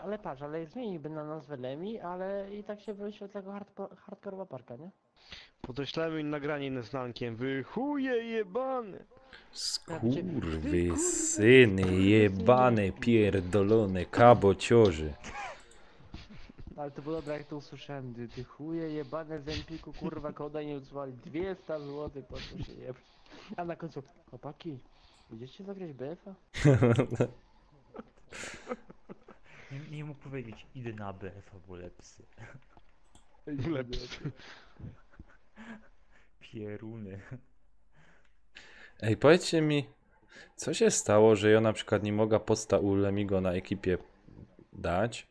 Ale patrz, ale zmieniliby na nazwę Lemi, ale i tak się wyświetla jako hardkorowa parka, nie? Podeślemy im nagranie neznankiem. Wy chuje jebany. Skurwy syny jebane, pierdolone kabociorzy. Ale to było dobre, jak to usłyszałem. Ty chuje jebane z Empiku, kurwa, koda nie usuwali. 200 zł, po co się jeb... A na końcu, chłopaki, będziecie zagrać BF-a? Nie mógł powiedzieć, idę na BF albo lepsy. Lepszy. Pieruny. Ej, powiedzcie mi, co się stało, że ja na przykład nie mogę posta u Lemigo na ekipie dać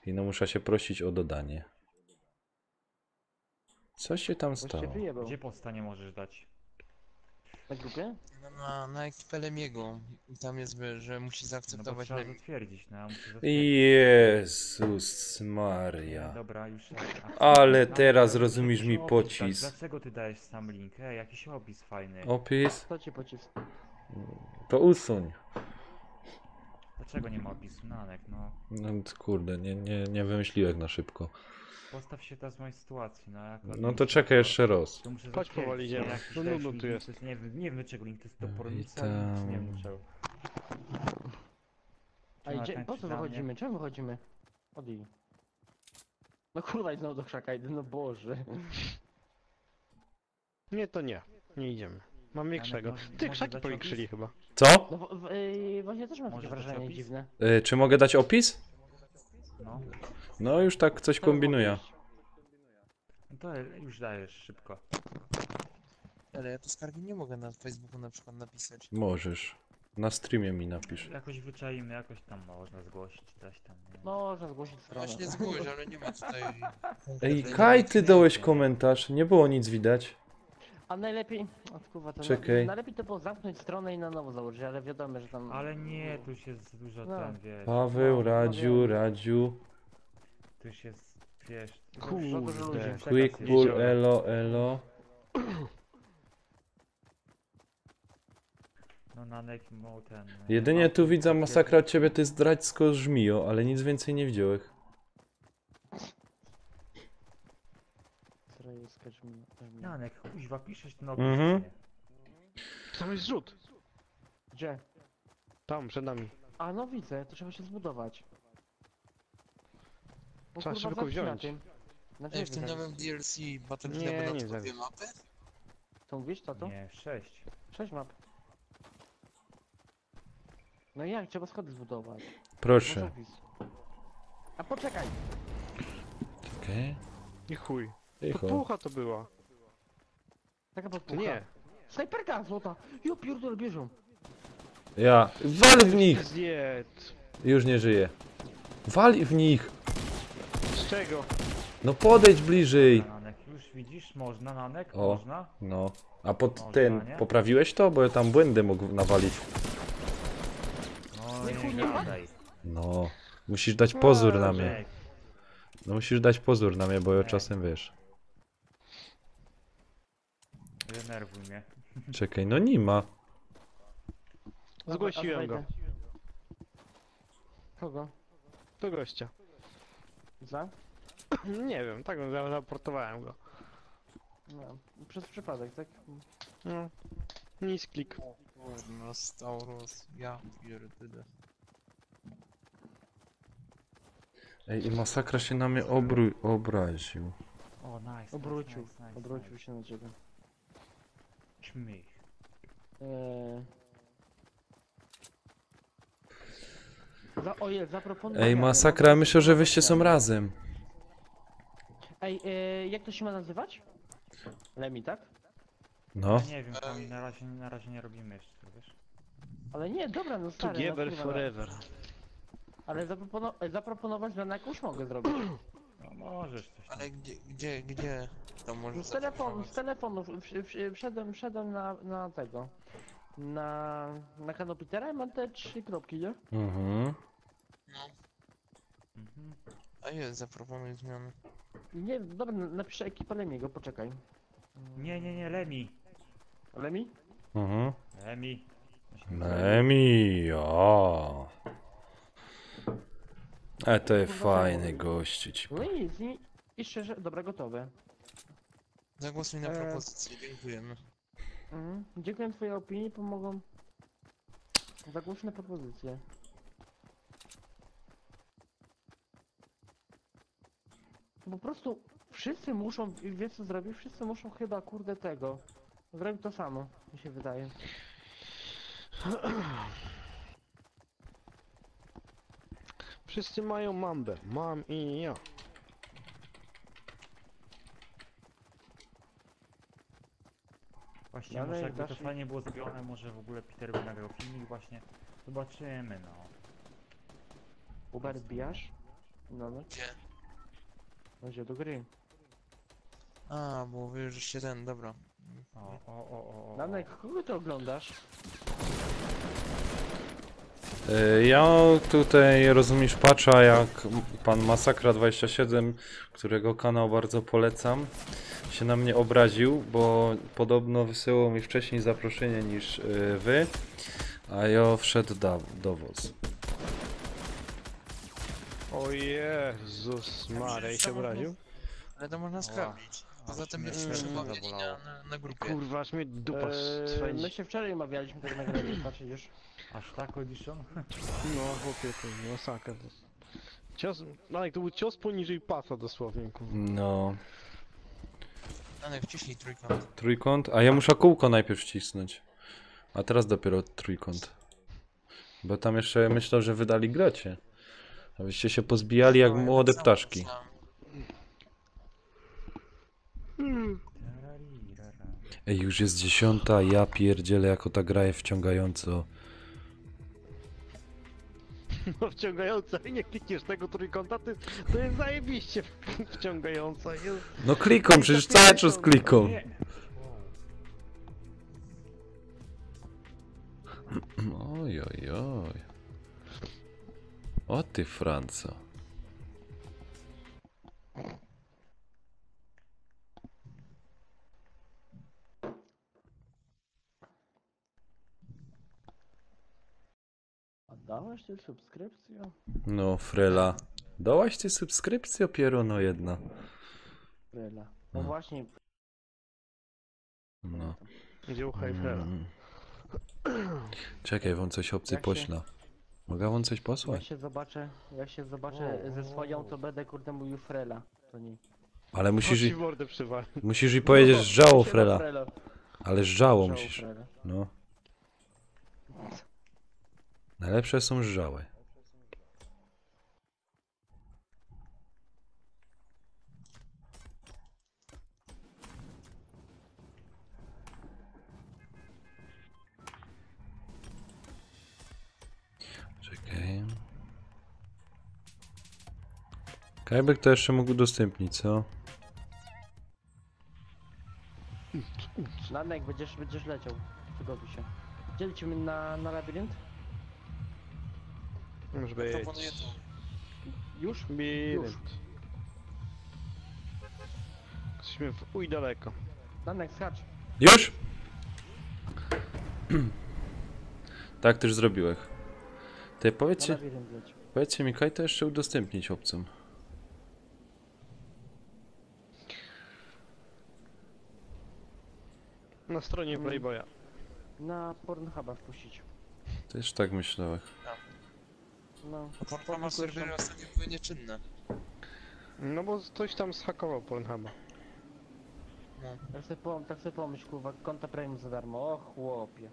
i no muszę się prosić o dodanie. Co się tam Bo się stało? wyjebał. Gdzie posta nie możesz dać? Na grupie? Na ekipę Lemiego. I tam jest, że musi No bo zaakceptować trzeba Lemi. zatwierdzić, no ja muszę zatwierdzić. Jezus Maria. Dobra, już. Ale No, teraz ale rozumiesz jakiś mi opis pocisk. dać. Dlaczego ty dajesz sam link? Jakiś opis fajny. Opis? Kto ci pocisk? To usuń. Dlaczego nie ma opisu? Nanek, no. No kurde, nie wymyśliłem na szybko. Postaw się teraz w mojej sytuacji, no jak No to czekaj jeszcze raz. To muszę Chodź zatwierdzić, powoli, idziemy. jakiś No dajesz nudno link, tu jest. to jest. Nie wiem czego link, to jest do pornica, Witam. czy nie wiem czego. A Czy idzie, na po co dla mnie? wychodzimy? Czemu wychodzimy? Odij. No kurwa, i znowu do krzaka idę, no Boże. Nie, to nie. Nie idziemy. Mam większego. może- Ty, może krzaki dać powiększyli opis? chyba. Co? No właśnie też mam takie Możesz dać wrażenie opis? dziwne. Czy mogę dać opis? No. No już tak coś Co by kombinuję. mogło być? to już dajesz szybko. Ale ja tu skargi nie mogę na Facebooku na przykład napisać. Możesz. Na streamie mi napisz. Jakoś wyczaimy, jakoś tam można zgłosić coś tam. Nie? Można zgłosić stronę. Właśnie zgłoś, ale nie ma tutaj... Ej, Kaj, ty dałeś komentarz. Nie było nic widać. A najlepiej... O, kurwa, to Czekaj. najlepiej to było zamknąć stronę i na nowo założyć, ale wiadomo, że tam... Ale nie, tu już jest dużo No. ten, wiesz. Paweł, No, Radziu, wiem. Radziu. Tu już jest, wiesz. Za dużo ludzi. Kurde. Quick pull, elo, elo. No Nanek miał ten... Jedynie tu widzę masakra od ciebie, ty zdradzko żmijo, ale nic więcej nie widziałeś. Nanek, kuźwa, piszesz ten Mhm. opis, Tam jest zrzut. Gdzie? Tam, przed nami. A no widzę, to trzeba się zbudować. Bo, Trzeba kurwa, szybko zawsze wziąć. Na tym. Na Ej, w tym drzewie nowym DLC Battlefield Nie, będą nie tylko dwie zaraz. mapy? To mówisz, tato? Nie, 6. 6 map. No jak? Trzeba schody zbudować. Proszę. Zapis. A poczekaj! Okej. I chuj. Cicho. Podpucha to była. Taka To podpucha. nie. Snajperka złota! Jo pierdol, bierzą! Ja. Wal w nich! Zjedz. Już nie żyje. Wal w nich! Z czego? No podejdź bliżej! Nanek, już widzisz, można Nanek, O. można. No. A pod Można, ten, nie? poprawiłeś to? Bo ja tam błędy mógł nawalić. No Nie, chuj, nie nie ma? gadaj. No. Musisz dać pozór na mnie. Czek, No musisz dać pozór na mnie, bo ja Nie. czasem wiesz. denerwuj mnie. Czekaj, no nie ma. Zgłosiłem go. Kogo? Do gościa. Za? Nie wiem, tak raportowałem go. No. Przez przypadek, tak? No. Nic klik. Kurna, Staurus, ja pierdolę. Ej, i masakra się na mnie obraził. O, nice. Obrócił. Nice, nice, Obrócił się na ciebie. Śmiech. Ojej, zaproponuję. Ej, masakra, myślę, że wyście są razem. Ej, jak to się ma nazywać? Lemi, tak? No. Ja nie wiem, tam na razie nie robimy jeszcze, wiesz? Ale nie, dobra, no stary, no, Together kurwa, no. forever. Ale zaproponować na jakąś mogę zrobić. No możesz coś tam. Ale gdzie to może Z telefonu, wszedłem na tego. Na kanopitera i mam te 3 kropki, nie? Mhm. No, Mhm. a jest, zaproponuj zmiany. Nie, dobra, napiszę ekipa Lemiego, poczekaj. Nie, Lemi. Lemi? Mhm. Lemi. Lemi, o. To jest fajny gościu ci No powiem. i nic, i szczerze, dobra, gotowe. Zagłosuj na propozycję, dziękujemy. Dziękuję twojej opinii, pomogą. Zagłosuj na propozycję. Po prostu wszyscy muszą, wiesz co zrobić? Wszyscy muszą chyba, kurde, tego. Zrobić to samo, mi się wydaje. Wszyscy mają mambę. Mam i ja. Właśnie, Ale może jakby to dasz mi- fajnie było zrobione, może w ogóle Peter by nagrał filmik właśnie. Zobaczymy, no. Uber bijasz? No, no. Gdzie? Będzie do gry. A, bo wy żeście ten, dobra. O. Danek, kogo ty oglądasz? Ja tutaj, rozumiesz, patrzę jak pan Masakra27, którego kanał bardzo polecam, się na mnie obraził, bo podobno wysyłał mi wcześniej zaproszenie niż wy, a ja wszedł do was. O Jezus Maria, i się obraził? Ale to można sprawdzić. Poza tym mnie już serce trzeba wiedzieć zabolało. na grupie. Kurwa, aż mnie dupa My swędzi. się wczoraj umawialiśmy tak nagrać, patrzeć już. Aż tak audition? No, chłopie, to masakra. To jest. Cios, Alek, to był cios poniżej pasa dosłownie, kurwa. No, Danek, wciśnij trójkąt. trójkąt, a ja muszę kółko najpierw wcisnąć, a teraz dopiero trójkąt. Bo tam jeszcze myślę, że wydali gracie. Abyście się pozbijali jak No, ja młode tak samo ptaszki. myślałem. Ej, już jest 10, ja pierdzielę, jako ta gra jest wciągająco. No wciągająca i nie klikniesz tego trójkąta, to jest zajebiście wciągająca. Jest... No kliką, przecież cały czas kliką. Nie. Oj, oj, oj. O ty, Franco. A dałeś tę subskrypcję? No, Frela. Dałaś ty subskrypcję, pierono jedna. Rela. No No. właśnie, No. Gdzie u Hejfrela? Mm. Czekaj, wam coś obcy Jak się- pośla. Mogę wam coś posłać? jak się zobaczę ze swoją, to będę kurde mówił Frela. To nie. Ale Musisz musisz, ci w mordę przywalić. musisz jej powiedzieć, że żało, Siema, Frela. Frelo. Ale żało Żało, musisz. Frela. No. Najlepsze są żałe. Czekaj. Kajbek to jeszcze mógł udostępnić, co? Nanek, będziesz leciał. Przygotuj się. Gdzie lecimy na labirynt? Może być. Proponuję to. Już? Labirynt. Jesteśmy w uj daleko. Nanek, skacz. Już? Tak też zrobiłeś. Ty Na powiedzcie, labirynt leć. powiedzcie mi, kaj to jeszcze udostępnić obcym. Na stronie Playboya. Na Pornhuba wpuścić. Też tak myślałem. No. Pornhub serwery ostatnio były nieczynne. No bo ktoś tam zhakował Pornhuba. Tak sobie pomyśl, kurwa, konta premium za darmo, o chłopie.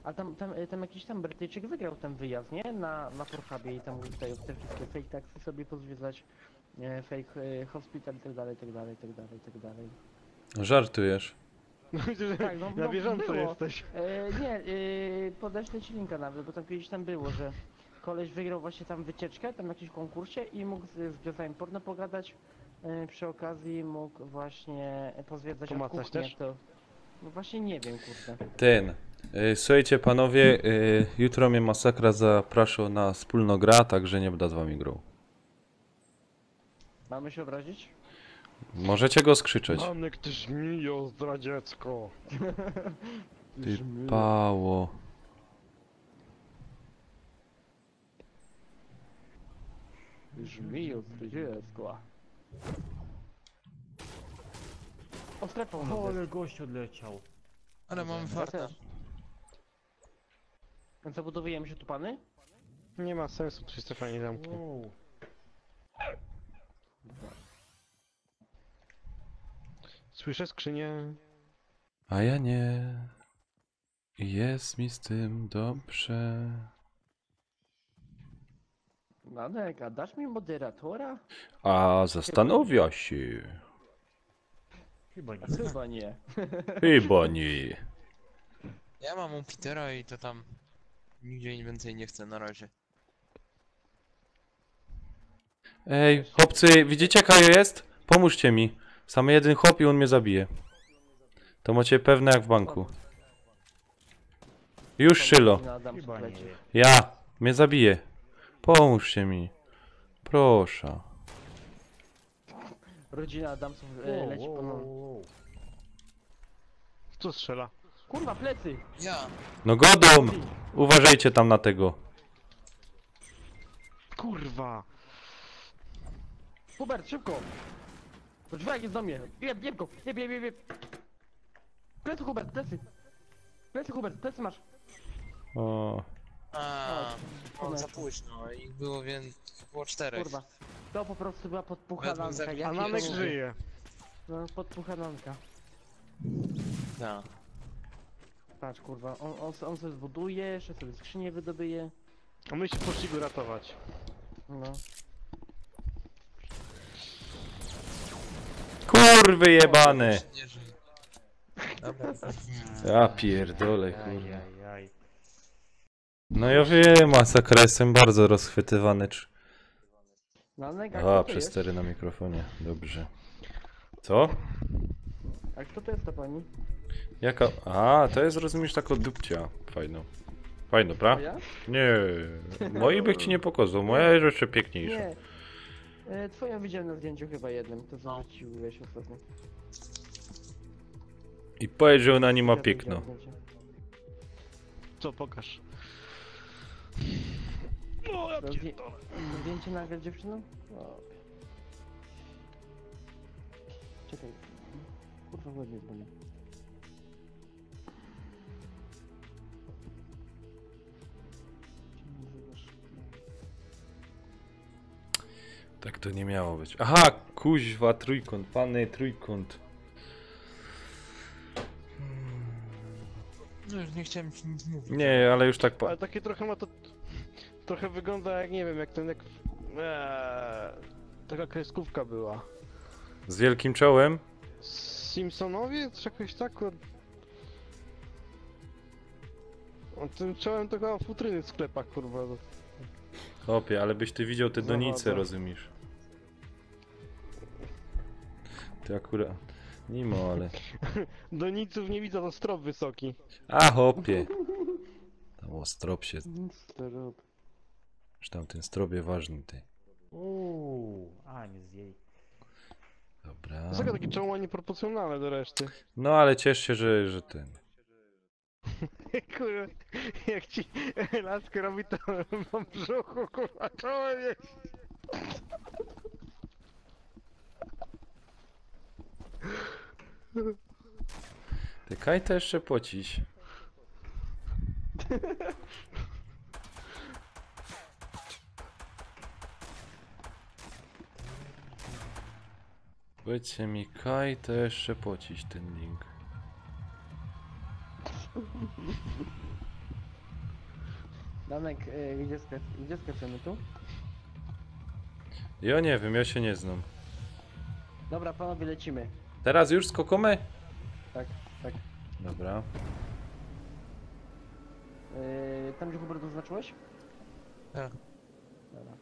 A tam jakiś tam Brytyjczyk wygrał ten wyjazd, nie? Na Pornhubie i tam tutaj te wszystkie fake taxy sobie pozwiedzać, fake hospital i tak dalej, tak dalej, tak dalej, tak dalej. Żartujesz. No widzę, że Tak, no, na bieżąco było. jesteś. Nie, podeślę ci linka nawet, bo tam kiedyś tam było, że koleś wygrał właśnie tam wycieczkę, tam w jakimś konkursie i mógł z gwiazdami porno pogadać. Przy okazji mógł właśnie pozwiedzać od Pomacać kuchnię, też? to... No właśnie nie wiem, kurde. Słuchajcie panowie, jutro mnie Masakra zapraszał na wspólną gra, także nie będę z wami grał. Mamy się obrazić? Możecie go skrzyczeć. Manek, ty żmijo zdradziecko. Ty pało. Żmiju, zdradziecko. O, strefą. O, ale gość odleciał. Ale mamy Ja farta. też. Zabudowujemy się tu, pany? Nie ma sensu, tu się Stefanie zamknie. Wow. Słyszę skrzynię. A ja nie. Jest mi z tym dobrze. Nanek, a dasz mi moderatora? A zastanawia się. Chyba nie. Chyba nie. Chyba nie. Ja mam u Petera i to tam nigdzie więcej nie chcę na razie. Ej, chłopcy, widzicie Kajo jest? Pomóżcie mi. Sam jeden chłop i on mnie zabije. To macie pewne jak w banku. Już Szylo. Na Adamsów Chyba nie. leci. Ja. Mnie zabije. Pomóżcie mi. Proszę. Rodzina Adamsów leci ponownie. Kto strzela? Kurwa, plecy! Ja! No godą! Uważajcie tam na tego. Kurwa! Hubert, szybko! Po drzwiach jest do mnie! Jeb go! Jeb! Plecy, Hubert, plecy! Plecy, Hubert, plecy masz! A, O, on za późno. Ich było było 4. Kurwa. To po prostu była podpuchananka. Według Ja A ci Nanek mówię. żyje. No, podpuchananka. Tak. Patrz, kurwa, on sobie zbuduje, jeszcze sobie skrzynię wydobyje. A my się poszli go ratować. No. Kurwy jebane. Nie żyje. Dobra. Ja pierdolę, kurwa. Ajajaj. No ja wiem, masakra, jestem bardzo rozchwytywany. No, Nek, a A, kto to przez jest? 4 na mikrofonie, dobrze. Co? A kto to jest ta pani? Jaka? A, to jest, rozumiesz, taka dupcia. Fajno. Fajno, To pra? ja? Nie, moich bych ci nie pokazał, moja jest jeszcze piękniejsza. Nie. Twoją widziałem na zdjęciu chyba jednym, to co wrzuciłeś ostatnio. I powiedz, że ona nie ma Ja to piękno. widziałem zdjęcie. Co, pokaż. No, ja To zdję- pierdolę. Zdjęcie nagle dziewczyną? O. Czekaj. Kurwa, łeb mnie boli. Czemu nazywasz? Tak to nie miało być. Aha, kuźwa, trójkąt, pany trójkąt. No już nie chciałem ci nic mówić. Nie, ale już tak Ale takie trochę ma to... Trochę wygląda jak, nie wiem, jak ten... Jak, taka kreskówka była. Z wielkim czołem? Simpsonowie? Czy jakoś tak? On tym czołem to chyba futryny w sklepach, kurwa. Opie, ale byś ty widział te Zawoda. donice, rozumiesz? Ty akurat... Mimo, ale... Do niców nie widzę, to strop wysoki. A, hopie. Tam o strop się... Nic to rob. Że tam ten strop jest ważny, ty. A nie zjej. Dobra. Dlaczego takie czoło nieproporcjonalne do reszty? No, ale ciesz się, że ten... Kurwa, jak ci laskę robi, to po brzuchu, kurwa, czołem jest. Ty Kajta jeszcze pociś. Powiedzcie mi, Kajta jeszcze pociś ten link. Danek, gdzie skaczemy tu? Ja nie wiem, ja się nie znam. Dobra, panowie, lecimy. Teraz już skokome? Tak, tak. Dobra. Tam gdzie Hubert zaznaczyłeś? Tak. Dobra.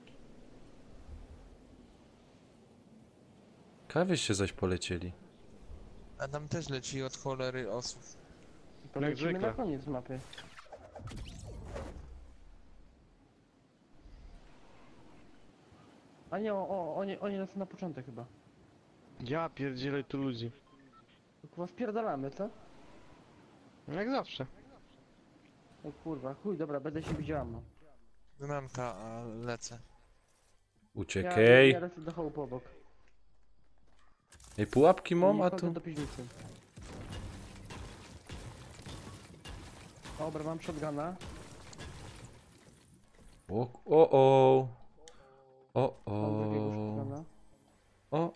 Kawyście zaś polecieli. A tam też leci od cholery osób. To Jak lecimy zwykle. na koniec mapy. A nie, oni lecą na początek chyba. Ja pierdzielę tu ludzi. To kurwa spierdalamy, co? Jak zawsze. O kurwa, chuj, dobra, będę się widziała, no. Wymamka, a lecę. Ja Uciekaj. lecę do chałupu obok. Ej, pułapki mam, I a wchodzę tu... do piwnicy. Dobra, mam shotguna. O. Mam drugiego shotguna. O.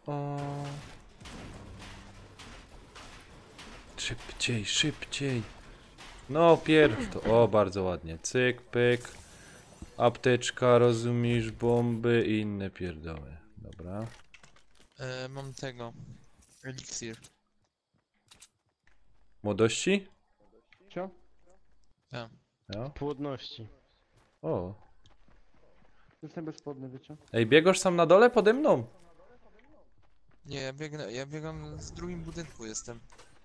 Szybciej, szybciej. No, pierw to. O, bardzo ładnie. Cyk, pyk. Apteczka, rozumiesz, bomby i inne pierdoły. Dobra. Mam tego. Eliksir. Młodości? Co? Tak. No. Płodności. O. Jestem bezpłodny, wiecie? Ej, biegasz sam na dole pode mną? Nie, ja biegam w drugim budynku jestem.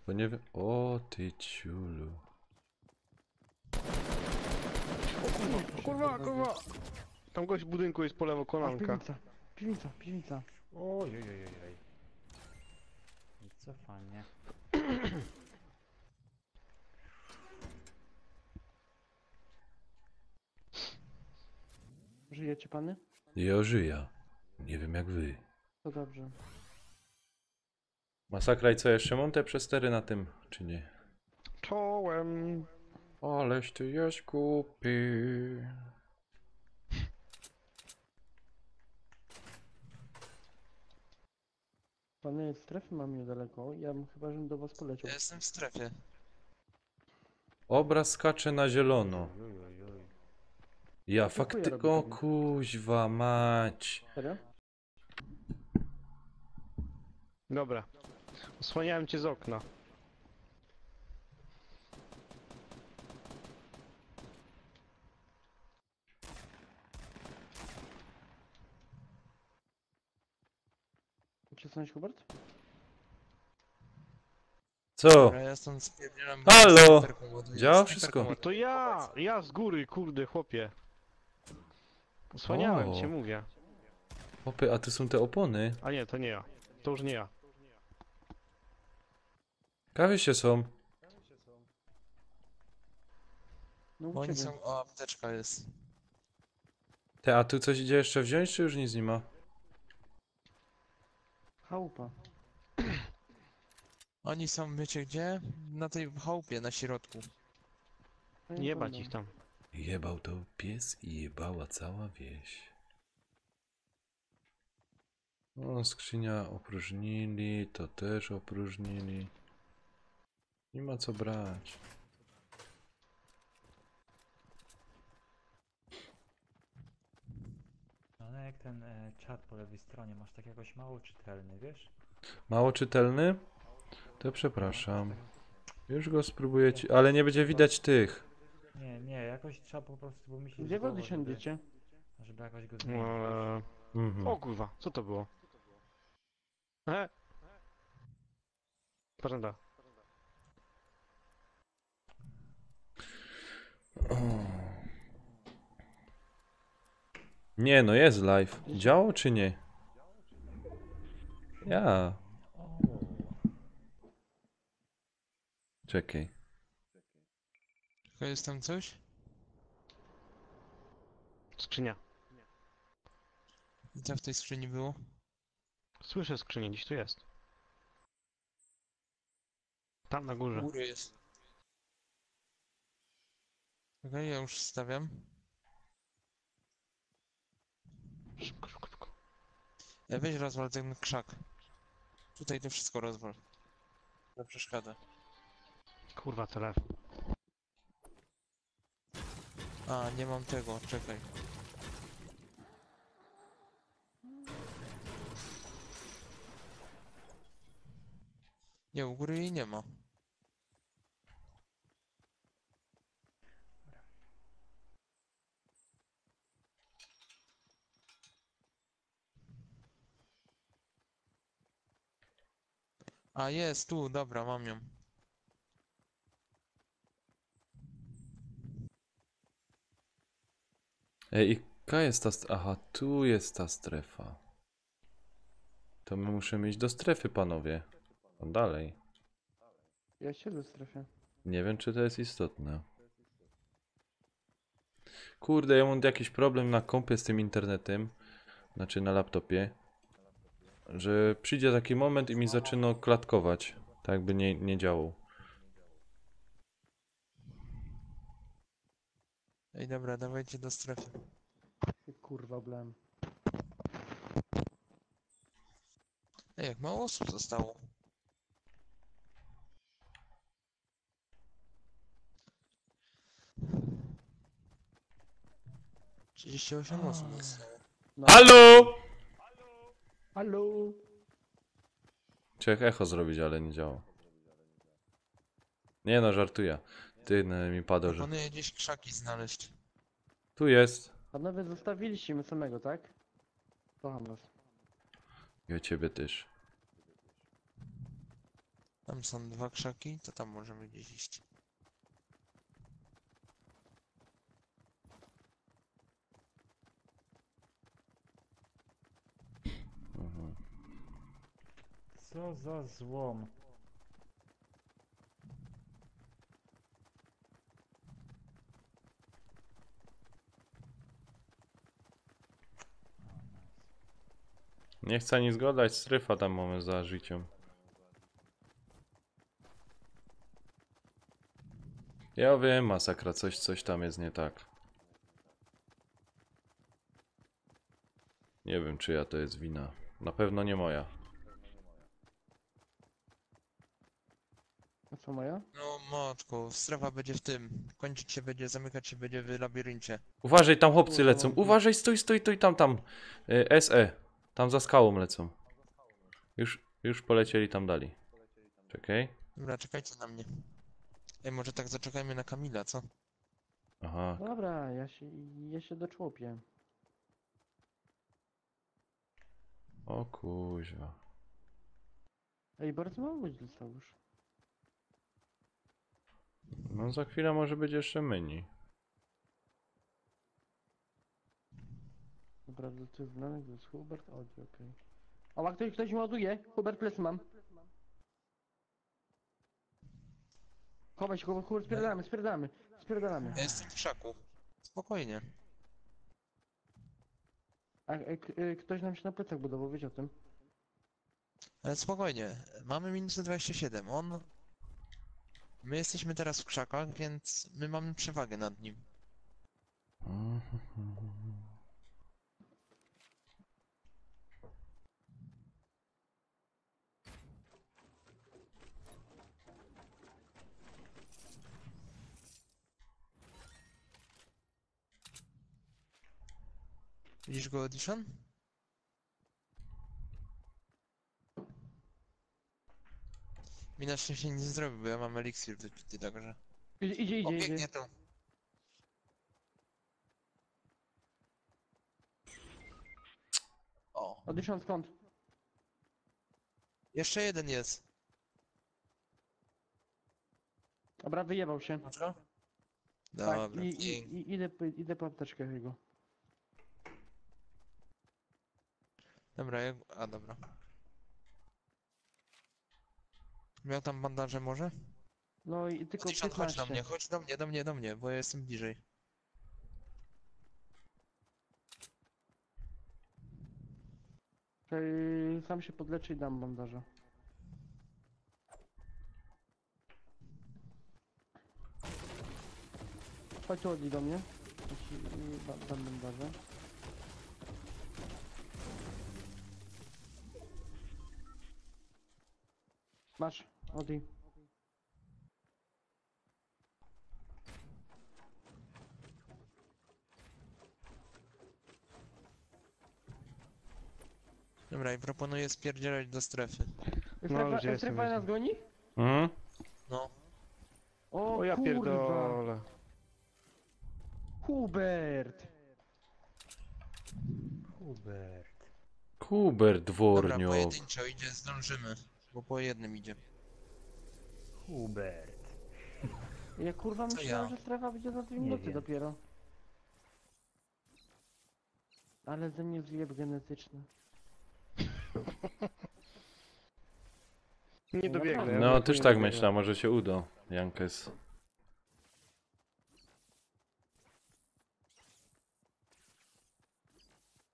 Bo nie wiem. O, ty ciulu. Kurwa, kurwa! Tam gość w budynku jest po lewo, A, kolanka. piwnica. Ojojojojoj. Cofanie. Żyjecie pany? Ja żyję. Nie wiem jak wy. To dobrze. Masakra i co, jeszcze mam te przestery na tym, czy nie? Czołem. Aleś ty jest głupi. Pany, strefy mam niedaleko. Ja bym chyba, żebym do was poleciał. Ja jestem w strefie. Obraz skacze na zielono. Ojojoj. Ja Co chuja faktycznie. robi O taki? kuźwa mać. Serio? Dobra. Osłaniałem cię z okna. Czy coś, Hubert? Co? Dobra, ja stąd spierdzielam, bo Halo! snajperką ładuję. Działa Snajperką wszystko? ładuję. To ja z góry, kurde, chłopie. Osłaniałem cię, O. mówię. Opy, a tu są te opony. A nie, to nie ja. To już nie ja. Kawie są. No u Bo oni ciebie. są... O, apteczka jest. Te, a tu coś idzie jeszcze wziąć, czy już nic nie ma? Chałupa. Oni są, wiecie gdzie? Na tej chałupie, na środku. To nie Jebać będą. ich tam. Jebał to pies i jebała cała wieś. O, skrzynia opróżnili, to też opróżnili. Nie ma co brać. No jak ten czat po lewej stronie, masz tak jakoś mało czytelny, wiesz? Mało czytelny? To przepraszam. Już go spróbuję ci... Ale nie będzie widać tych. Nie, jakoś trzeba po prostu pomyśleć Gdzie w głowę, wody siądziecie? żeby jakoś go zmienić. Mhm. O kurwa, co to było? E? Parenda. Nie, no jest live. Działo czy nie? Ja. Czekaj. Tylko jest tam coś? Skrzynia. I co w tej skrzyni było? Słyszę skrzynię, gdzieś tu jest. Tam na U górze. góry jest. Okej, ja już stawiam. Szybko, szybko, szybko. Weź rozwal ten krzak. Tutaj to wszystko rozwal. To przeszkadza. Kurwa, telefon. A, nie mam tego, czekaj. Nie, u góry jej nie ma. A, jest tu, dobra, mam ją. Ej, i jaka jest ta... Aha, tu jest ta strefa. To my musimy iść do strefy, panowie. No dalej. Ja siedzę w strefie. Nie wiem, czy to jest istotne. Kurde, ja mam jakiś problem na kompie z tym internetem. Znaczy na laptopie. Że przyjdzie taki moment i mi zaczyna klatkować. Tak jakby nie działał. Ej, dobra, dawajcie do strefy. Ty kurwa oblałem. Ej, jak mało osób zostało. Trzydzieści 38 osób zostało. No. Halo! Halo! Chciałem echo zrobić, ale nie działa. Nie no, żartuję. Ty, no, mi padło, że... Proponuję gdzieś krzaki znaleźć. Tu jest. Panowie, zostawiliście mnie samego, tak? Kocham was. I o ciebie też. Tam są dwa krzaki, to tam możemy gdzieś iść. Mhm. Co za złom. Nie chcę nic zgadać, strefa tam mamy za życiem. Ja wiem, masakra, coś tam jest nie tak. Nie wiem, czyja to jest wina. Na pewno nie moja. A co moja? No matko, strefa będzie w tym. Kończyć się będzie, zamykać się będzie w labiryncie. Uważaj, tam chłopcy lecą. Uważaj, stój, tam. SE. Tam za skałą lecą. Już polecieli tam dalej. Czekaj. Dobra, czekajcie na mnie. Ej, może tak zaczekajmy na Kamila, co? Aha. Dobra, ja się doczłopię. O kuźwa. Ej, bardzo mało ludzi zostało już. No za chwilę może być jeszcze menu. Dobra, to jest znanek, to jest Hubert, Audi, okej. O, ma ktoś mi ładuje? Hubert, plecy mam. Chowaj się, Hubert, spierdalamy. Ja jestem w krzaku. Spokojnie. A ktoś nam się na plecach budował, wiecie o tym? Ale spokojnie. Mamy minus 27. My jesteśmy teraz w krzakach, więc my mamy przewagę nad nim. Widzisz go, Edition? Mi na szczęście nic nie zrobi, bo ja mam eliksir wypity, także... Idzie, O, idzie. biegnie tu. O, Odliczam skąd? jeszcze jeden jest. Dobra, wyjebał się. Masz go? Tak, Dobra, pięknie. idę po apteczkę jego. Dobra, a dobra. Miał tam bandaże może? No i tylko Edition, chodź do 15. mnie, chodź do mnie, bo ja jestem bliżej. Sam się podleczę i dam bandaża. Chodź tu Odli do mnie. Ja ci dam bandaża. Masz, Odli. Dobra, i proponuję spierdzielać do strefy. No, gdzie jestem, Strefa nas jestem. goni? Mhm. No, O, O ja kurwa. pierdolę. Hubert! Hubert. Kuber dobra, dwornio. pojedynczo idzie, zdążymy. Bo po jednym idzie. Hubert. Ja kurwa Co myślałem, ja? że strefa będzie za 2 Nie minuty wiem. dopiero. Ale ze mnie zjeb genetyczny. Nie dobiegnę. ja No bym też nie tak dobiegnę. myślę, może się uda. Jankes.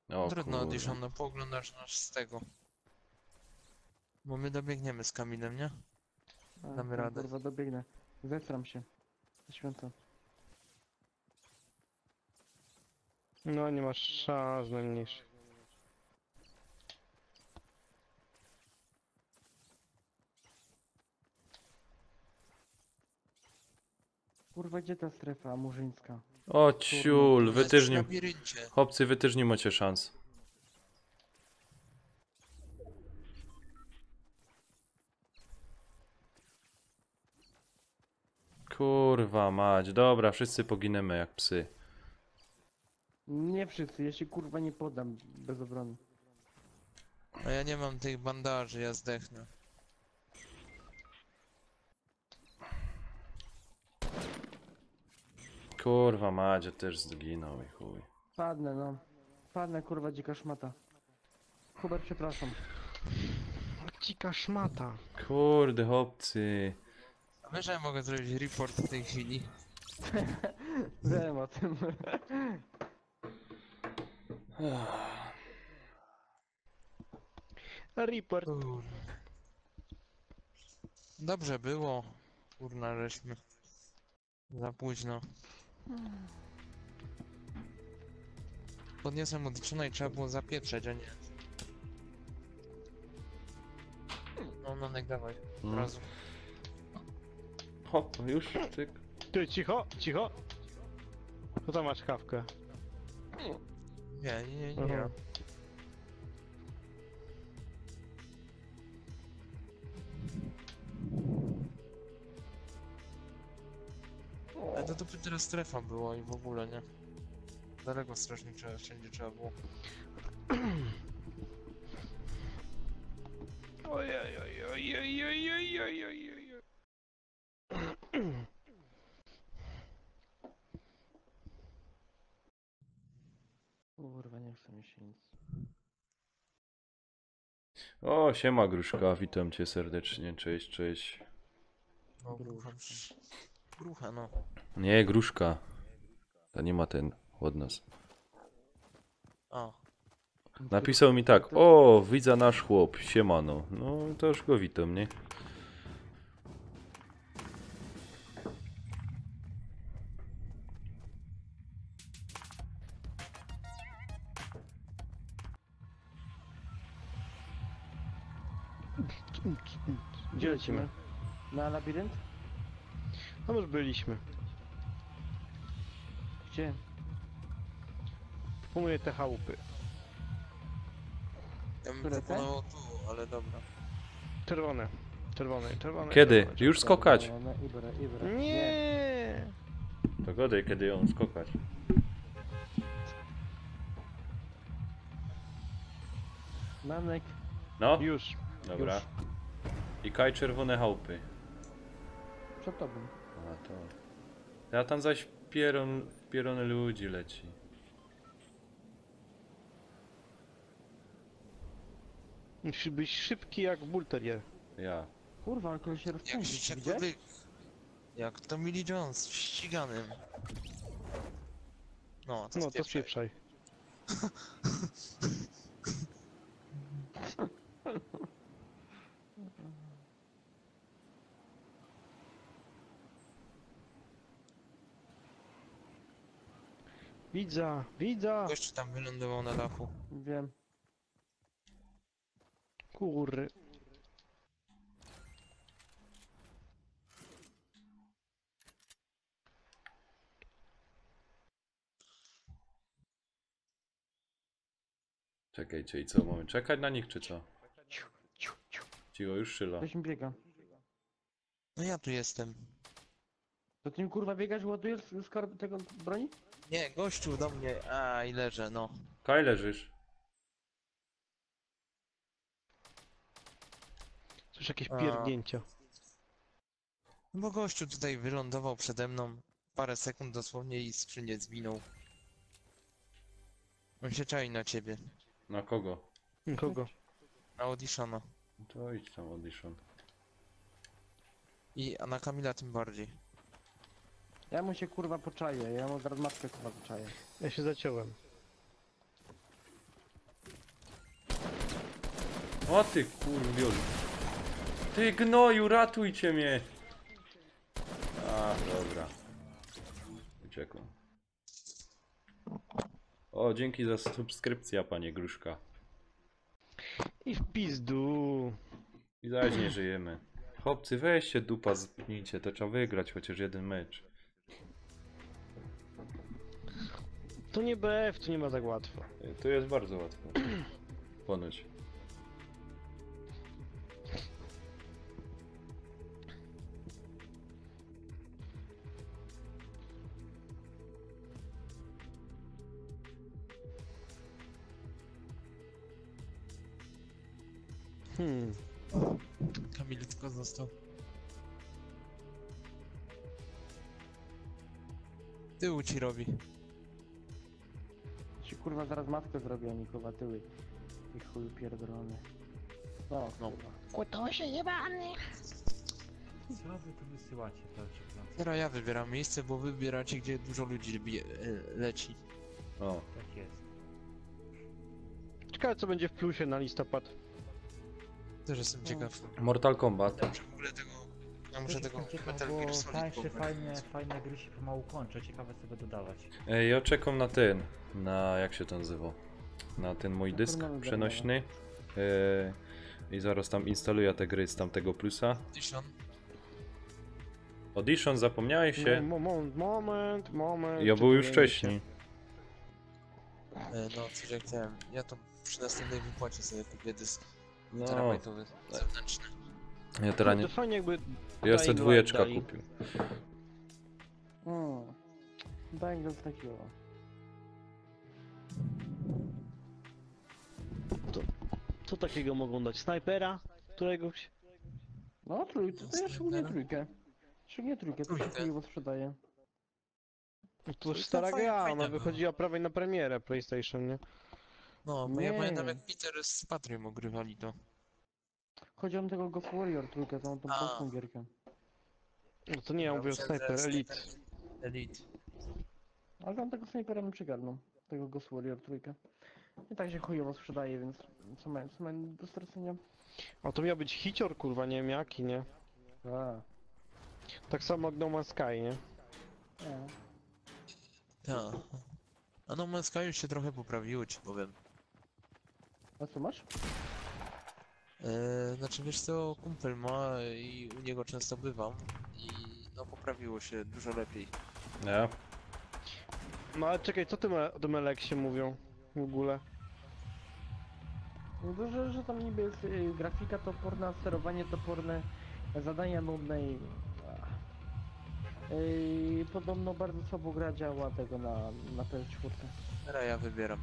O Trudno, kurde. Edition, no pooglądasz nas z tego. Bo my dobiegniemy z Kamilem, nie? A, Damy tam, radę. Kurwa, dobiegnę. Zestram się. Święto. No nie masz szans najmniejszych. Kurwa, gdzie ta strefa murzyńska? O ciul, Jest w wytyczni. labiryncie. Chłopcy, wytyczni macie szans. Kurwa mać, dobra, wszyscy poginiemy jak psy. Nie wszyscy, ja się kurwa nie poddam bez obrony. A ja nie mam tych bandaży, ja zdechnę. Kurwa mać, ja też zginął i chuj. Padnę, no. Padnę, kurwa, dzika szmata. Hubert, przepraszam. Dzika szmata. Kurde chłopcy. A wiesz, że ja mogę zrobić report w tej chwili? Wiem o tym. Report. Dobrze było. Kurna, żeśmy. Za późno. Podniosłem odliczone i trzeba było zapieprzeć, a nie. No, no, dawaj. Od razu. Hop, już, cyk. Ty, cicho, cicho. To tam masz kawkę. Nie. Aha. Ale to by teraz strefa była i w ogóle, nie? Daleko strasznie wszędzie trzeba było. Ojej, ojej, ojej, O, siema Gruszka, witam cię serdecznie, cześć, cześć. No, grucha, no. Nie, Gruszka. To nie ma ten od nas. A, Napisał mi tak, o, widza nasz chłop, siemano. No, to już go witam, nie? Gdzie lecimy? Na labirynt? No już byliśmy. Gdzie? Proponuję te chałupy. ja bym Które te? proponował tu, ale dobra. Czerwone. Czerwone, czerwone. Kiedy? czerwone, Już skokać. No, Ibra. Nie. Dogody, kiedy ją skokać. Manek. No, Już. dobra. Już. I kaj czerwone chałupy. Przed tobą. A to. A tam zaś pierony ludzi leci. Musi być szybki jak bull terrier. Ja. Kurwa, ale koleś się Jak rozpędzi. dzieciak Gdzie? byk. Jak Tommy Lee Jones, ściganym. No, to No to spieprzaj. spieprzaj. Widza. Gościu tam wylądował na dachu. Wiem. Kurry. Czekajcie, i co? Mamy czekać na nich, czy co? Cicho, już szyla. Ktoś mi biega. No ja tu jestem. To ty mi kurwa biegasz i ładujesz z tego broni? Nie, gościu do mnie. A, i leżę, no. Kaj leżysz. Coś jakieś A. pierdnięcia. No bo gościu tutaj wylądował przede mną. Parę sekund dosłownie i skrzynię zwinął. On się czai na ciebie. Na kogo? Kogo? Na Auditiona. To idź tam, audition. A na Kamila tym bardziej. Ja mu się kurwa poczaję, ja mu zaraz matkę kurwa poczaję. Ja się zaciąłem. O ty kurwiol. Ty gnoju, ratujcie mnie. A, dobra. Uciekłem. O, dzięki za subskrypcję, panie Gruszka. I w pizdu. I zaś nie żyjemy. Chłopcy, weźcie dupa, zpnijcie, to trzeba wygrać chociaż jeden mecz. To nie BF, to nie ma tak łatwo. To jest bardzo łatwo. Ponoć. Kamil tylko został. Tyłu ci robi. Ci kurwa zaraz matkę zrobią, oni kurwa tyły. I chuj pierdolony. No, No. kurwa. Co wy tu wysyłacie, proszę bardzo? Teraz ja wybieram miejsce, bo wy wybieracie, gdzie dużo ludzi leci. O, Tak jest. Ciekawe co będzie w plusie na listopad. Też jestem ciekaw. Mortal Kombat. Ja muszę w ogóle tego... Ja muszę Też tego jestem ciekaw, Metal bo Gear Solid tańsze, pobrać. fajne gry się pomału kończą, ciekawe co by dodawać. Ja czekam na ten, na jak się to nazywa? Na ten mój Na dysk pewno przenośny. I zaraz tam instaluję te gry z tamtego plusa. Audition. Audition, zapomniałeś się? Moment. Ja był już czytujemy wcześniej. No, coś jak chciałem. Ja to przy następnej wypłacie sobie kupię dysk No, terabajtowy zewnętrzny. ja się. teraz nie... To fajnie jakby... Ja se Dying dwójeczka Light dali. kupił. Daj go takiego. Co takiego mogą dać? Snajpera? Któregoś? No trójkę, to ja szczególnie trójkę. Szczególnie trójkę, to się Trójkę. chujowo sprzedaje. To już To stara fajne, gra, fajne ona było. wychodziła prawie na premierę PlayStation, nie? No, bo ja Nie. pamiętam jak Peter z Patrią ogrywali to. Chodzi o tego Ghost Warrior trójkę, tą A. polską gierkę. No to nie, ja mówię o Sniper Elite. Elite. Ale tam tego snajpera mi przygarną. Tego Ghost Warrior trójkę. I tak się chujowo sprzedaje, więc co mają do stracenia? A to miał być hicior, kurwa, nie wiem jaki, nie? A, Tak samo jak No Man's Sky, nie? nie. Tak. A no Man's Sky już się trochę poprawiło, ci powiem. A co masz? Znaczy wiesz co, kumpel ma i u niego często bywam i no poprawiło się dużo lepiej. Ja. No ale czekaj, co o tym Eleksie mówią w ogóle? No to, że tam niby jest grafika toporna, sterowanie toporne, zadania nudne i... podobno bardzo słabo gra działa tego na PS4. Teraz ja wybieram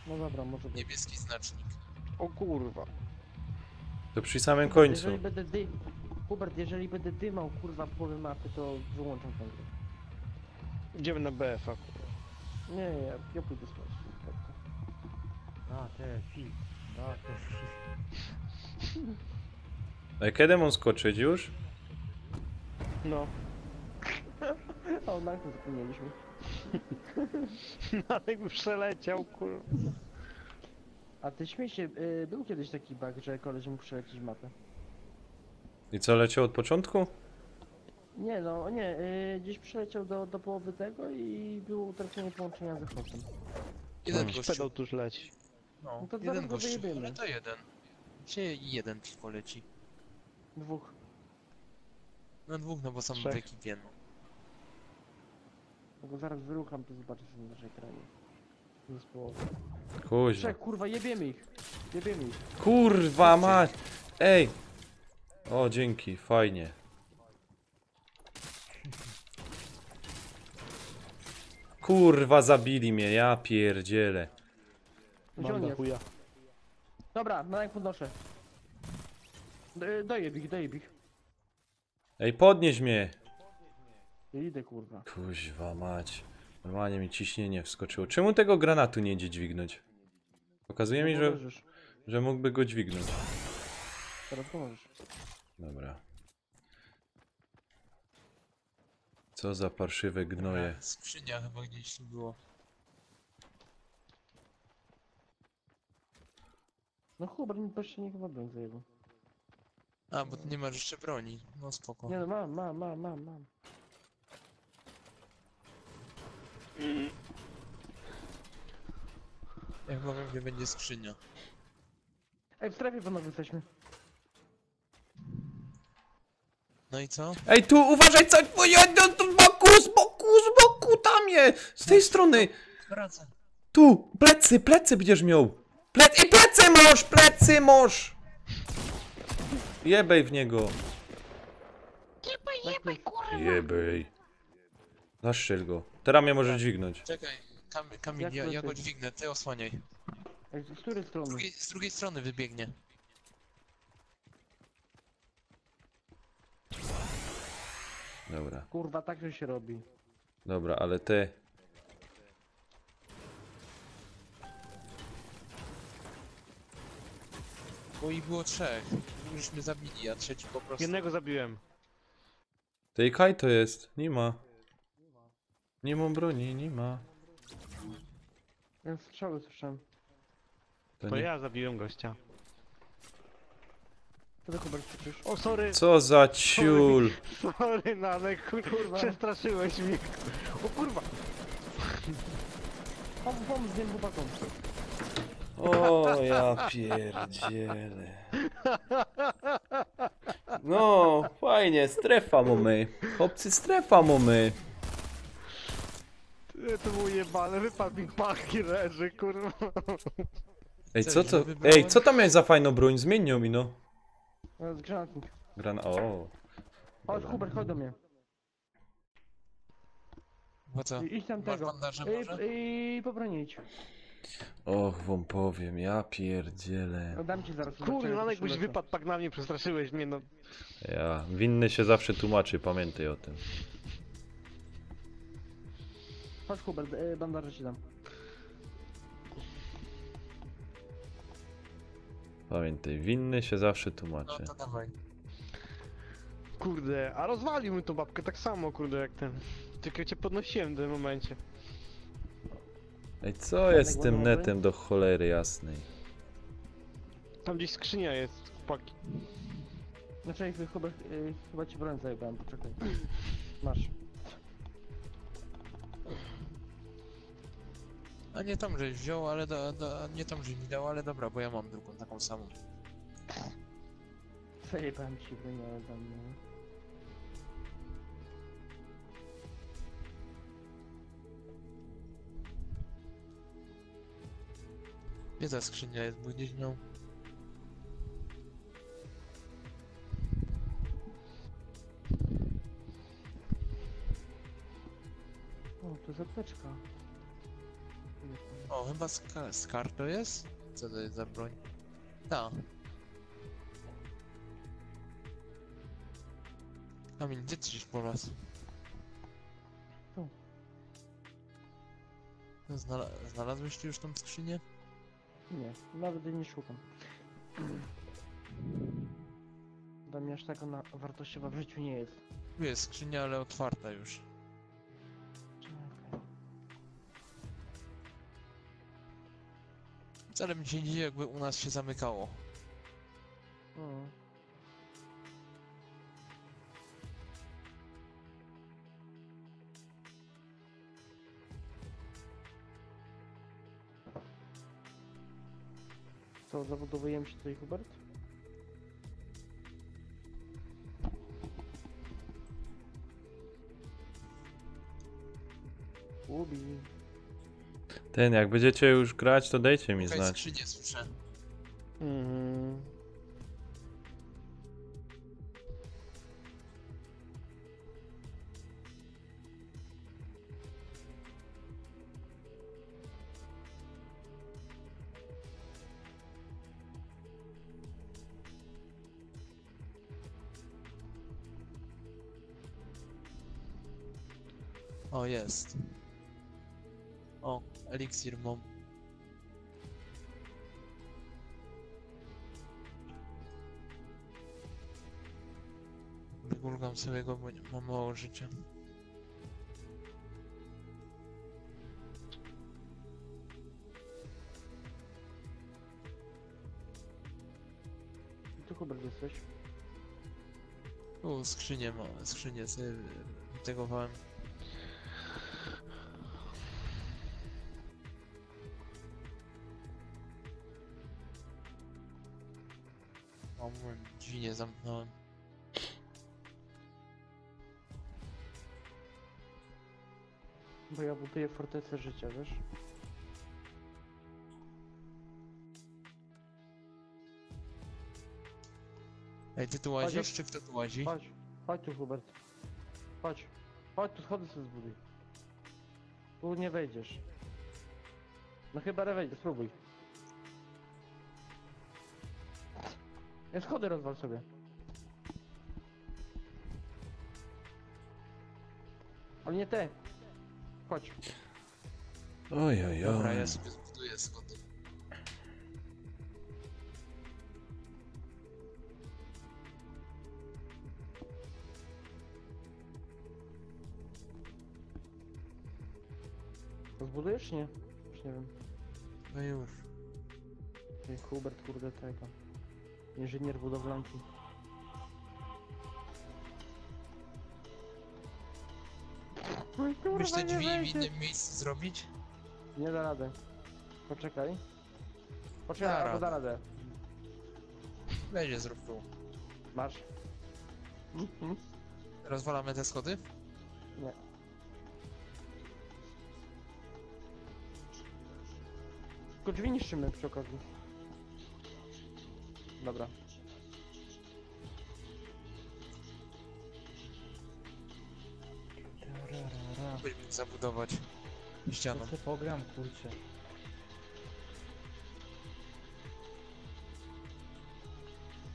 No dobra, może być. niebieski znacznik. O kurwa. To przy samym Hubert, końcu. Jeżeli będę Hubert, jeżeli będę dymał kurwa w połowie mapy, to wyłączam tę grę. Idziemy na BF-a, kurwa. Nie, ja pójdę spać. Spoko. A, te fi. A, te fi. A kiedy mam skoczyć już? No. O, na to zapomnieliśmy. Ale jakby przeleciał, kurwa. A ty śmiej się, był kiedyś taki bug, że koleś mógł przelecieć mapę. I co, leciał od początku? Nie no, nie, gdzieś przeleciał do połowy tego i było utracenie połączenia ze hostem. Jeden Jakiś gościu. pedał tuż leci. No, No to zaraz jeden go gościu. wyjebiemy. Ale to jeden. Gdzie jeden tylko leci? Dwóch. No dwóch, no bo są w Trzech. ekipie, no. Ja go zaraz wyrucham, to zobaczysz na naszej ekranie. Z połowy. Kuźwa. Trzech, kurwa, jebiemy ich. Jebiemy ich. Kurwa mać! Ej! O, dzięki, fajnie. Kurwa, zabili mnie, ja pierdzielę. Gdzie on Mam do jest? chuja. Dobra, na jak podnoszę. Dojeb ich. Ej, podnieś mnie! Ja idę, kurwa. Kuźwa mać. Normalnie mi ciśnienie wskoczyło. Czemu tego granatu nie idzie dźwignąć? Pokazuje mi, że, Możesz. że mógłby go dźwignąć. Teraz pomożesz. Dobra. Co za parszywe gnoje. Skrzynia chyba gdzieś tu było. No Hubert mi jeszcze nie chyba broń zajebał. A, bo tu nie masz jeszcze broni. No spoko. Nie no, mam. Ja chyba wiem, gdzie będzie skrzynia. Ej, w strefie panowie jesteśmy. No i co? Ej, tu uważaj, co? Z boku, tam je! Z tej strony! Wracam. Tu! Plecy będziesz miał! Plecy masz! Jebej w niego! Jebaj, kurwa! Jebej. Zaszczel go. Teraz mnie możesz dźwignąć. Czekaj, Kamil, Jak ja go lecieć? dźwignę, ty osłaniaj. Ej, z której strony? Z drugiej strony wybiegnie. Dobra, Kurwa, tak że się robi. dobra, ale te... Bo ich było trzech. Myśmy zabili, a trzeci po prostu. Jednego zabiłem. Tej kaj to jest. Nie ma. Nie mam broni, nie ma. Ja strzały słyszałem. To nie. ja zabiłem gościa. Co ty Hubert krzyczysz? O, sorry. Co za ciul! Sorry, no ale kurwa. Przestraszyłeś mnie. O kurwa. Pomóż tym chłopakom. O, ja pierdzielę. No, fajnie, strefa mamy. Chłopcy, strefa mamy. To był jebany, wypadł mi pachki leży, kurwa. Ej, Co, co źle to? wybrałem? Ej, co tam miałeś za fajną broń? Zmień ją mi, no. Z granatnik. O. Chodź Hubert, chodź do mnie. Bo co? Idź tam Masz tego. bandaże może? I pobronić. Och, wam powiem, ja pierdzielę. Dam ci zaraz. Kurwa, zobaczymy, no jak jakbyś przylecę. wypadł tak na mnie, przestraszyłeś mnie, no. Ja, winny się zawsze tłumaczy, pamiętaj o tym. Chodź Hubert, bandaże ci dam. Pamiętaj, winny się zawsze No tłumaczy. to dawaj. Kurde, a rozwalił mi tą babkę tak samo, kurde, jak ten. Tylko cię podnosiłem w tym momencie. Ej, co jest z Janek tym ładowy? netem do cholery jasnej? Tam gdzieś skrzynia jest, chłopaki. Znaczy, chyba ci broń zajebałem, poczekaj. Masz. A nie tam żeś wziął, ale nie tam żeś mi dał, ale dobra, bo ja mam drugą taką samą. Zajebałem ci broń, ale tam... No. Gdzie ta skrzynia jest, bo gdzieś miał. O, to zapeczka. O, chyba Scar to jest? Co to jest za broń? Ta. Kamil, gdzie ty gdzieś po raz? Tu. Znalazłeś ty już tą skrzynię? Nie, nawet jej nie szukam. Dla mnie aż taka wartościowa w życiu nie jest. Tu jest skrzynia, ale otwarta już. Czekaj. Wcale mi się nie dzieje, jakby u nas się zamykało. O. Co, zabudowujemy się tutaj, Hubert? Ubi. Ten, jak będziecie już grać, to dajcie mi Okej, znać. skrzynię słyszę. Mhm. O, jest. O, eliksir mam. Wygulgam sobie go, bo mam mało życia. I tu, Hubert, jesteś? Tu skrzynię sobie wytegowałem. O, dźwignię zamknąłem. Bo ja buduję fortecę życia, wiesz? Ej, ty tu łazisz, czy kto tu łazi? Chodź, chodź tu, Hubert. Chodź. Chodź tu, schody sobie zbuduj. Tu nie wejdziesz. No chyba nie wejdziesz, spróbuj. Nie, schody rozwal sobie. Ale nie te. Chodź. Oj, oj, Dobra, oj. ja sobie zbuduję schody. To zbudujesz czy nie? Już nie wiem. No już. Ej, Hubert, kurde, tego. Inżynier budowlanki. Oj, kurwa, Myślę, nie drzwi w wejdzie. innym miejscu zrobić? Nie da rady. Poczekaj. Da Poczekaj, albo radę. da radę. Weź zrób tu. Masz. Rozwalamy te schody? Nie. Tylko drzwi niszczymy przy okazji. Dobra. Tararara. Powinien zabudować ścianą. To se pogram, kurczę.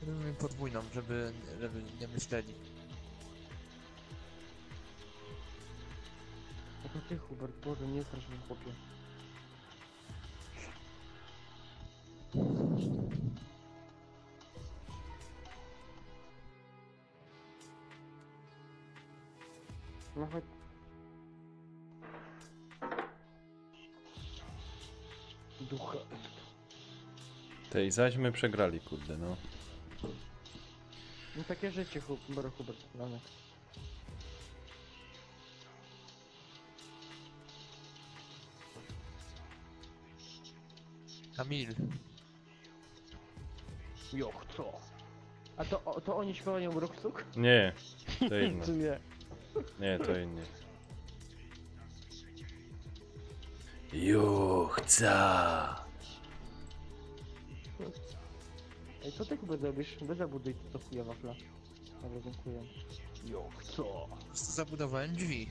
Robimy podwójną, żeby nie myśleli. No to ty, Hubert, Boże, nie strasz mnie, chłopie. No chodź. Ducha. Tej zaśmy przegrali, kurde, no. No takie życie, Hubert. No, no. Kamil. Joch, co? A to oni śpiewają Rocksuk? Nie, to inne. Czy nie? Nie, to inni. Juchca! Ej, co ty Hubert robisz? Weź zabuduj to chuja wafla. Dobra, dziękuję. Joch, co? Po prostu zabudowałem drzwi.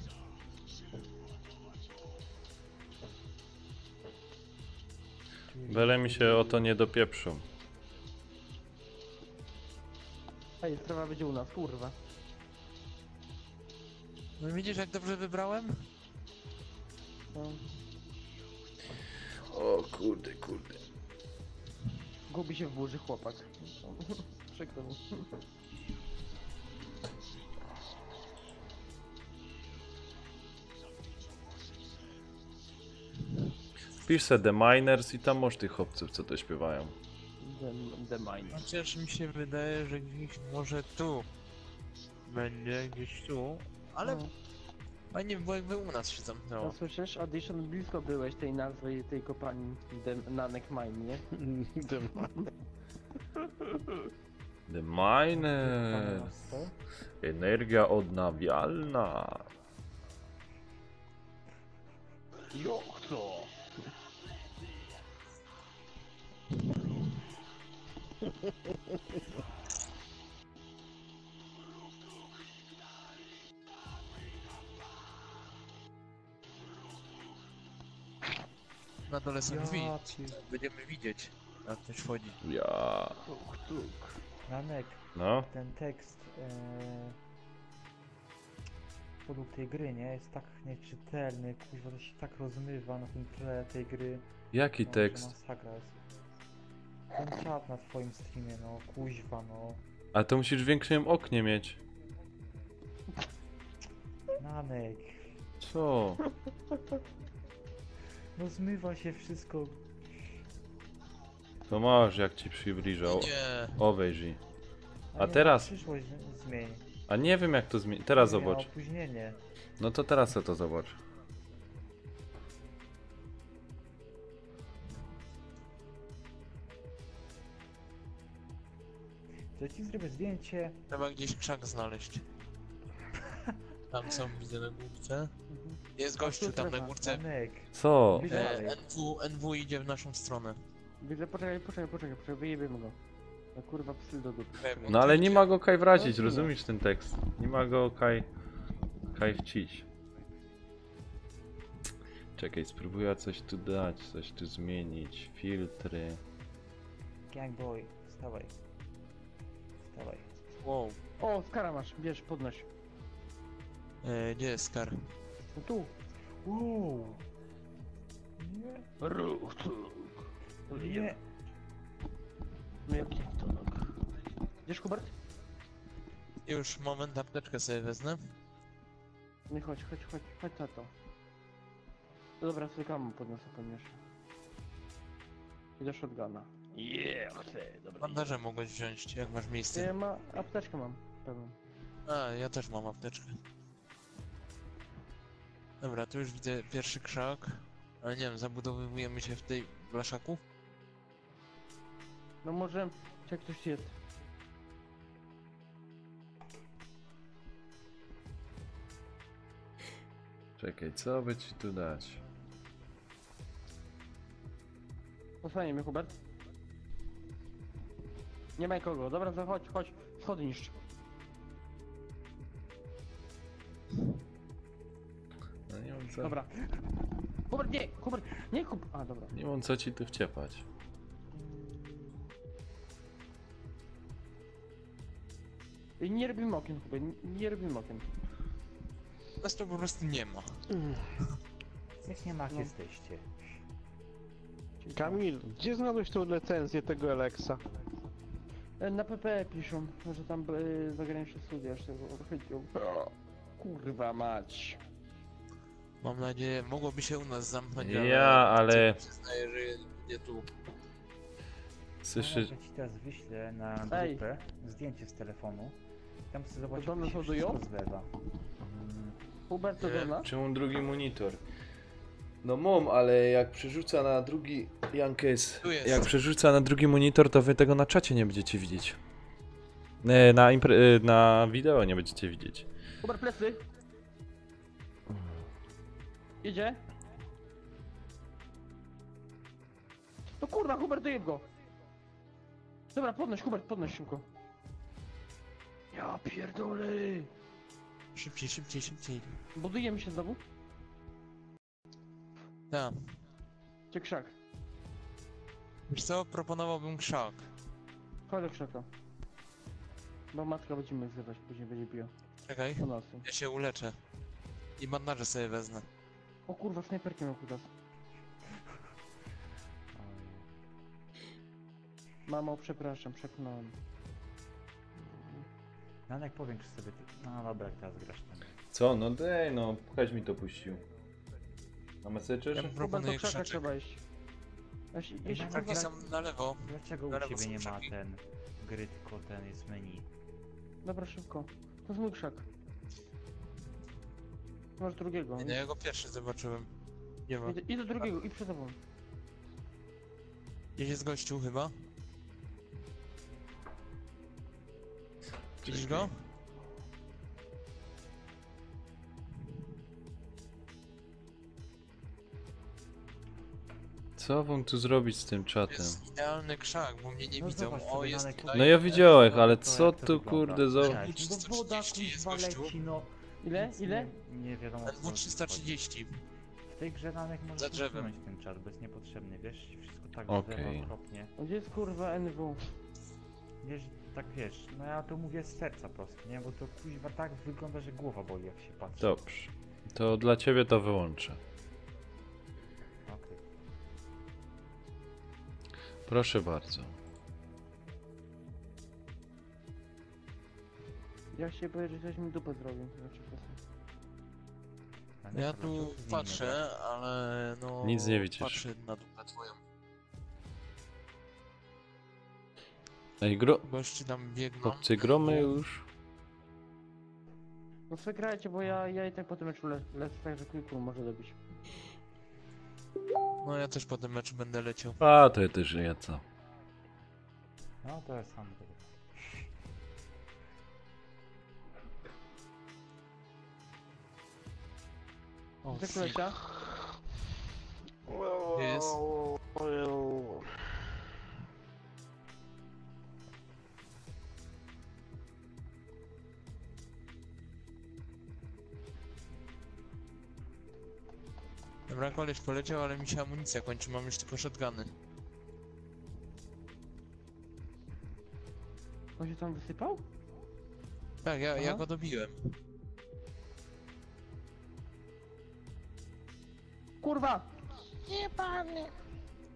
Byle mi się o to nie dopieprzą. Ej, sprawa będzie u nas, kurwa. No widzisz, jak dobrze wybrałem? No, O kurde, kurde. gubi się w burzy chłopak. Przykro mi. Wpisz se The Miners i tam masz tych chłopców, co to śpiewają. The mine. Chociaż mi się wydaje, że gdzieś może tu. Będzie gdzieś tu. Ale No. fajnie by było, jakby u nas się No zamknęło. słyszysz, Audition, blisko byłeś tej nazwy tej kopalni, Nanek Mine, nie? The Miners. Energia odnawialna. Joch, co? Na dole są drzwi. Ja pier- Będziemy widzieć, jak ktoś wchodzi. Ja. Janek, No. ten tekst podług tej gry, nie? Jest tak nieczytelny, kuźwa, to się tak rozmywa na tym tle tej gry. Jaki No, że tekst? masakra jest. Ten czat na twoim streamie, no kuźwa, no. A to musisz w większym oknie mieć. Nanek. Co? No zmywa się wszystko. To masz jak ci przybliżał. Nie. Obejrzyj. A nie, teraz? na przyszłość zmień. A nie wiem jak to zmieni. Teraz Miał zobacz. opóźnienie. No to teraz se to zobacz. To ci zrobię zdjęcie. Trzeba gdzieś krzak znaleźć. Tam są, widzę na górce. Jest gościu tam na górce. Janek. Co? Dalej. NW idzie w naszą stronę. Widzę, poczekaj, wyjebiemy go. No kurwa, psy do dupy. No ale nie ma go kaj wrazić, No, rozumiesz ten tekst? Nie ma go kaj wcić. Czekaj, spróbuję coś tu dać, coś tu zmienić. Filtry. Gangboy, wstawaj. Wstawaj. Wow. O, skara masz, bierz, podnoś. Gdzie jest Skar? No tu. Wow. Nie. Ruch, Nie. No jak to no. Gdzieś Hubert? Już moment, apteczkę sobie wezmę. Nie chodź, tato. No dobra, sobie kamu podniosę. Idę shotguna. Chcę, dobra. Bandaże mogłeś wziąć, jak masz miejsce. Apteczkę mam, pełną. A, ja też mam apteczkę. Dobra, tu już widzę pierwszy krzak. Ale nie wiem, zabudowujemy się w tej blaszaku? No może, czy jak ktoś jest. Czekaj, co by ci tu dać? Posłanie mnie, Hubert. Nie ma kogo, dobra, chodź, schody niszcz. No nie mam co, Dobra. Hubert, nie kup. A, dobra. nie mam co ci tu wciepać. Nie robimy okien, Hubert, nie robimy okien. Nas to po prostu nie ma. Jak nie ma, No. jesteście. Kamil, gdzie znalazłeś tą recenzję tego Alexa? Na PP piszą, że tam zagraniczne studia się chodził. Kurwa mać. Mam nadzieję, mogłoby się u nas zamknąć, Ja, ale- Przyznaję, że nie tu. Słyszysz? Ja ci teraz wyślę na Ej. grupę zdjęcie z telefonu. Tam sobie zobaczyć, To one jak się hodują? wszystko zlewa. Hubert to Nie. żona? Czemu drugi monitor? No mam, ale jak przerzuca na drugi... Jankes, Tu jest. jak przerzuca na drugi monitor, to wy tego na czacie nie będziecie widzieć. Na wideo nie będziecie widzieć. Hubert plecy. Idzie. No kurwa, Hubert, dojeb go. Dobra, podnoś, Hubert, podnoś szybko. Ja pierdolę. Szybciej, szybciej, szybciej. Budujemy się znowu? Tak. Czy krzak? Wiesz co, proponowałbym krzak. Chodź do krzaka. Bo matka będziemy wzywać, później będzie biła. Czekaj, Po nas. ja się uleczę. I bandaże sobie wezmę. O kurwa, snajperkiem miał kutas. Mamo, przepraszam, przekonałem. Janek, powiększ sobie... No dobra, jak teraz grasz ten. Co? No dej, no. Chodź mi to puścił. Na Ja Messengerze? Hubert, do proponuję krzaka krzaczek. trzeba iść. Jeśli Janek, Krzaki kurwa... są na lewo. Dlaczego Na u lewo ciebie są nie ma krzaki. ten gry, tylko ten jest menu? Dobra, szybko. To jest mój krzak. Masz drugiego. Nie, ja go pierwszy zobaczyłem. Nie ma. Idę do drugiego i przed tobą. Jedzie z gościu chyba. Widzisz go? Co wam tu zrobić z tym To czatem? jest idealny krzak, bo mnie nie No widzą. zobacz O, sobie, jest Janek, tutaj. No ja widziałem, ale To co jak to tu wygląda? kurde za... Cześć, no bo woda 330 jest kurwa gościu. leci, no. Ile? Nic Ile? Nie wiadomo co NW 330. w tej grze Janek Za możesz drzewem. usunąć ten czat, bo jest niepotrzebny, wiesz? Wszystko tak Okej. zlewa okropnie. Gdzie jest kurwa NW? Wiesz, tak wiesz, no ja to mówię z serca prosto, nie? Bo to kuźwa tak wygląda, że głowa boli jak się patrzy. Dobrze. To dla ciebie to wyłączę. Okej. Proszę bardzo. Ja się boję, że coś mi dupę zrobił. Znaczy, Janek, Ja dlaczego tu ty z nim nie patrzę, grasz? ale no... Nic nie widzisz. Patrzę na dupę twoją. Ej, Gości tam biegną. chłopcy, gromy już. no sobie grajcie, bo ja i tak po tym meczu lecę, tak że kilku może dobić. No ja też po tym meczu będę leciał. A, to ja też ja co. No to jest sam. O, Jak lecia? Jest. Dobra, koleś poleciał, ale mi się amunicja kończy, mam już tylko shotguny. On się tam wysypał? Tak, ja Aha. go dobiłem. Kurwa! Jebany!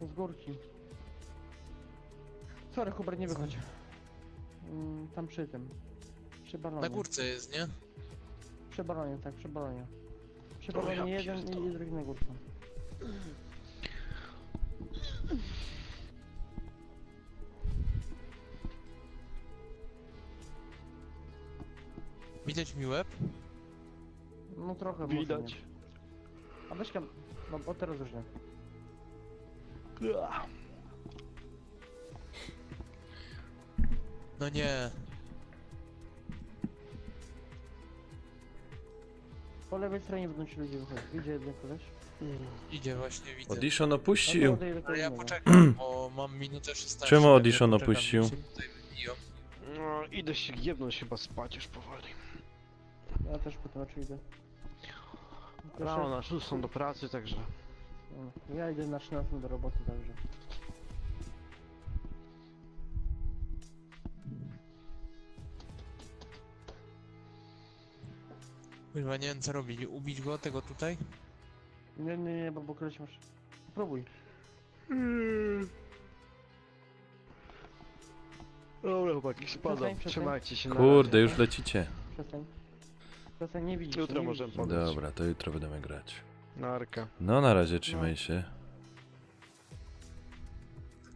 Z górki. Sorry, Hubert, nie wychodź. Tam przy tym. Przy balonie. Na górce jest, nie? Przy balonie, tak, przy balonie. Przy O, ja balonie jeden pierdolę. i drugi na górce. Widać mi łeb? No trochę może Widać. nie. A weź kam... No bo teraz już nie. No nie. Po lewej stronie będą ci ludzie wychodzić. Idzie jeden koleś. Idzie właśnie, widzę. Audition No opuścił. to odejdę do Ale ja innego. poczekam, bo mam minutę 16. Czemu tak Audition ja poczekam, opuścił? niech się tutaj wybiją. No, idę się jebnąć chyba spać już powoli. Ja też po tym meczu idę. Rano na 6 do pracy, także... No, ja idę na 13 do roboty, także. Chyba nie wiem co robić. Ubić go, tego tutaj? Nie, bo koleś masz. Spróbuj. Dobra chłopaki, spadam. Przestań, przestań. Trzymajcie się na Kurde, razie. już lecicie. Przestań. Czasem nie widzisz. Jutro nie możemy widzisz. podejść. Dobra, to jutro będziemy grać. Narka. No na razie, trzymaj się.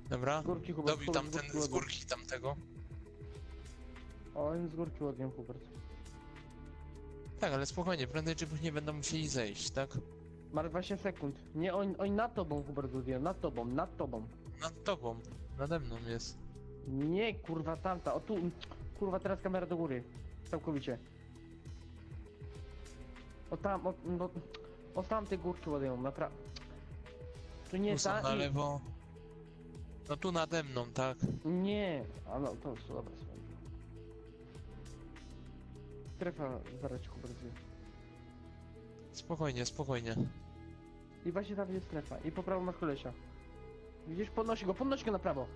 Dobra? Z górki, Hubert, Dobił Hubert, tamten, z ładnie. górki tamtego. O, on z górki ładnie, Hubert. Tak, ale spokojnie, prędzej czy później będą musieli zejść, tak? Masz 20 sekund. Nie, oni nad tobą, Hubert, zrobiłem. Nad tobą, nad tobą. Nad tobą, nade mną jest. Nie, kurwa, tamta. O tu, kurwa, teraz kamera do góry. Całkowicie. O tam, o tamte górki ładują, naprawdę. Tu nie Tu są ta na i... lewo. No tu nade mną, tak? Nie, a no, to jest dobra sprawa. Strefa zaraz ci Hubert zje. Spokojnie, spokojnie. I właśnie tam jest strefa. I po prawo masz kolesia. Widzisz? Podnoś go na prawo.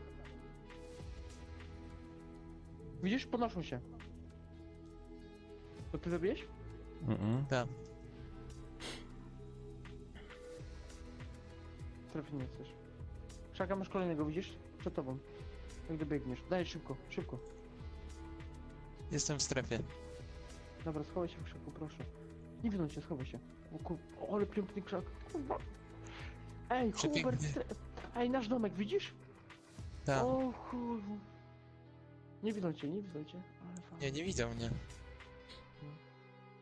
Widzisz? Podnoszą się. To ty zrobiłeś? Tak. Strefy nie chcesz. Szaka masz kolejnego, widzisz? Przed tobą. Jak dobiegniesz. Daj szybko, szybko. Jestem w strefie. Dobra, schowaj się w krzaku, proszę. Nie widzą cię, schowaj się. O, ale piękny krzak. Kurwa. Ej, Przepiękny. Hubert, ej, nasz domek, widzisz? Tak. O kurwa. Nie widzą cię, nie widzą cię. Ale fajnie. Nie, nie widzą mnie.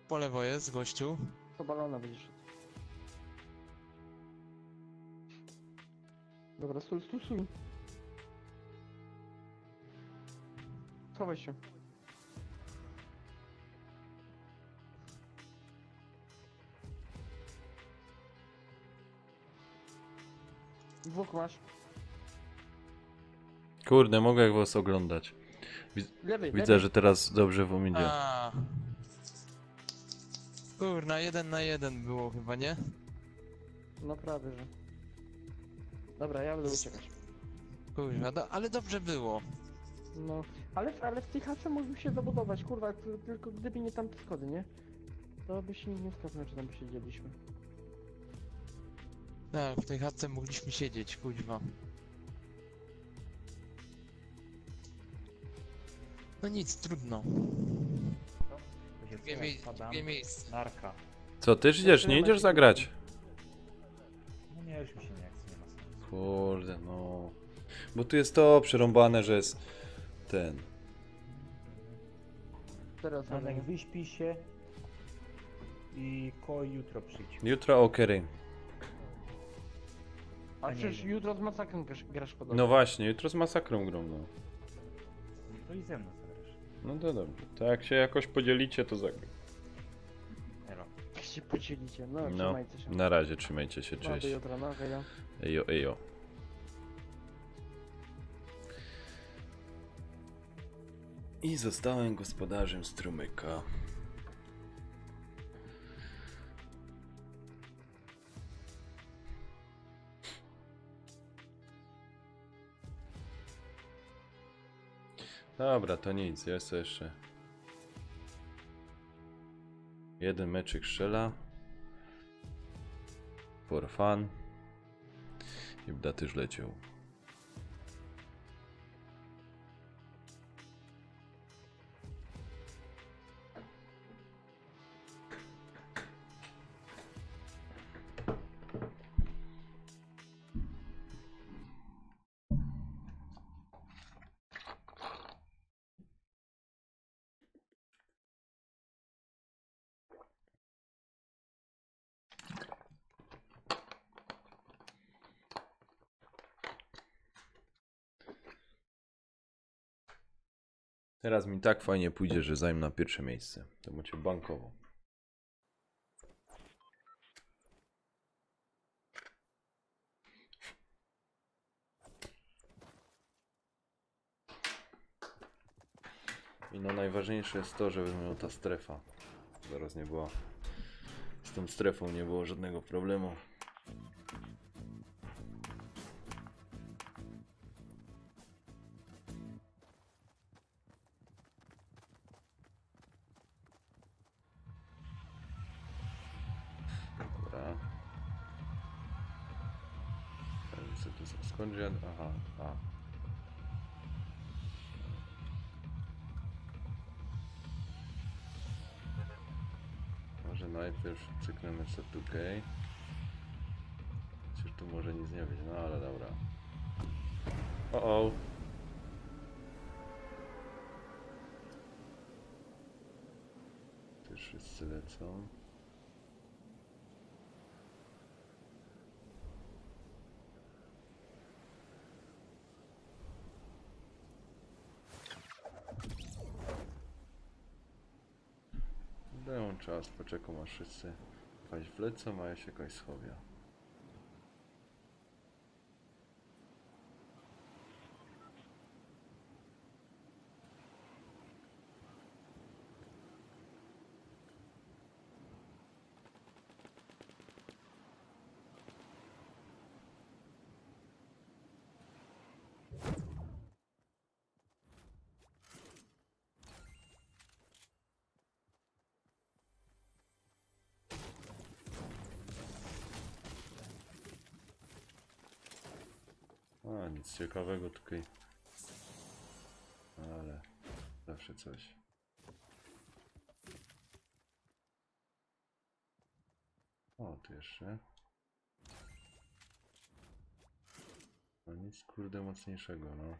Po lewo jest, gościu. To balona będziesz szedł. Dobra, stój. Schowaj się. Dwóch masz. Kurde, mogę jak was oglądać. Lewy, Widzę, że teraz dobrze wam idzie. A. Kurna, 1 na 1 było chyba, nie? No prawie, że. Dobra, ja będę uciekać. Kurwa, ale dobrze było. No, ale w tej chacie mógłby się zabudować, kurwa, tylko gdyby nie tamte schody, nie? To by się nikt nie skapnął, czy tam siedzieliśmy. Tak, w tej chatce mogliśmy siedzieć, kuźwa. No nic, trudno. To się Dwie, co, padam. dwie miejsca. Narka. Co, ty idziesz? Nie idziesz zagrać? No nie, już mi się nie chce, nie ma sensu. Kurde, no. Bo tu jest to przerąbane, że jest ten. Teraz Anek, wyśpij się i jutro przyjdź. Jutro okery. A nie przecież wiem. jutro z masakrą grasz podobno. No właśnie, jutro z masakrą grą, no. To i ze mną zagrasz. No to dobrze. To jak się jakoś podzielicie, to zagram. Elo. Jak się podzielicie, no, No, trzymajcie się. na razie, trzymajcie się, No, cześć. do jutra, no, hejda. Ejo, ejo. I zostałem gospodarzem strumyka. Dobra, to nic, jest to jeszcze. Jeden meczyk strzela. For fun. I bdaty już leciał. Teraz mi tak fajnie pójdzie, że zajmę na pierwsze miejsce. To macie bankowo. I no najważniejsze jest to, żeby miała ta strefa. Zaraz nie było. Z tą strefą nie było żadnego problemu. Dobra. Skąd ja... Aha, a. najpierw cyknemy sobie tutaj. Chociaż tu może nic nie być, no ale dobra. O. Też wszyscy lecą. Dają czas, poczekam aż wszyscy paść wlecą, a ja się jakoś schowię. A, nic ciekawego tutaj. Ale zawsze coś. O, tu jeszcze. No nic kurde mocniejszego, no.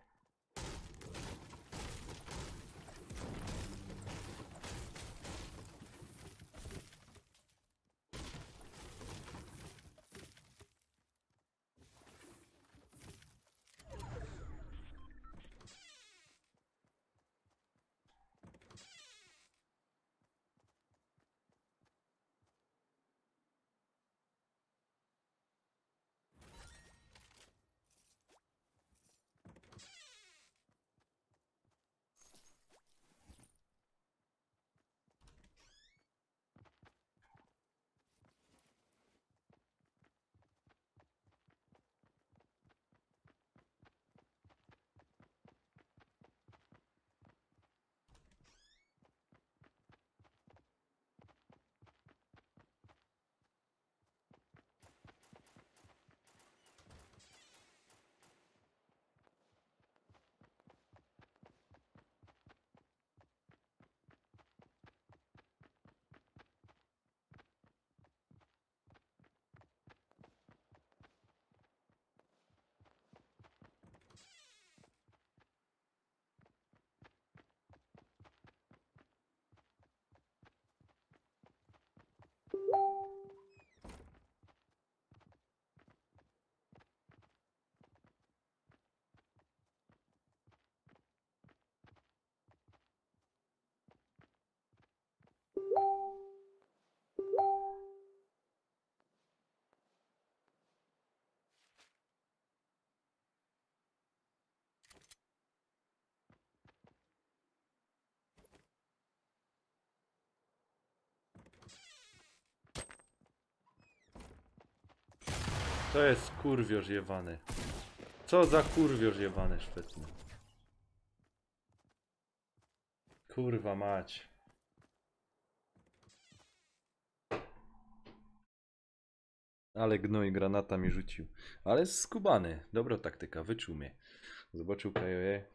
To jest kurwiorz jebany. Co za kurwiorz jebany szpetny. Kurwa mać. Ale gnoj granata mi rzucił. Ale jest skubany. Dobra taktyka, wyczuł mnie. Zobaczył KOE.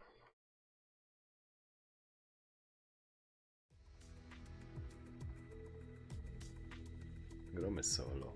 Gromy solo.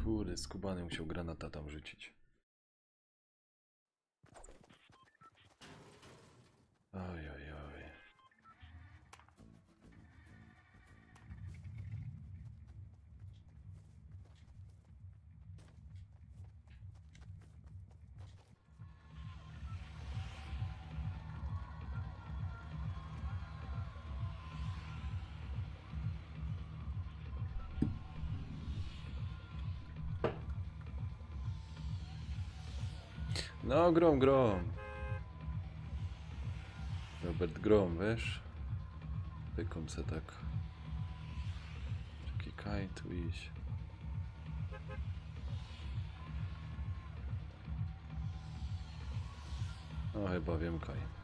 Kurde, skubany musiał granata tam rzucić. Oj, oj, oj. No, grom, grom. Robert Grom, wiesz? Wykom se tak. Taki kaj tu iść. No chyba wiem kaj.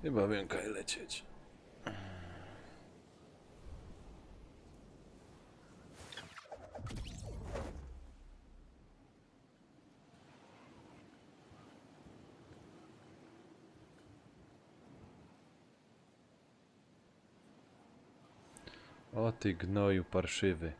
Chyba wiem kaj lecieć. O ty gnoju parszywy.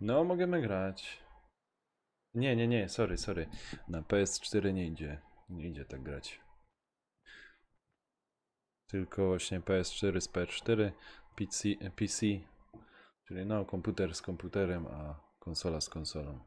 No, możemy grać. Nie, sorry. Na PS4 nie idzie. Nie idzie tak grać. Tylko właśnie PS4 z PS4, PC, czyli no komputer z komputerem, a konsola z konsolą.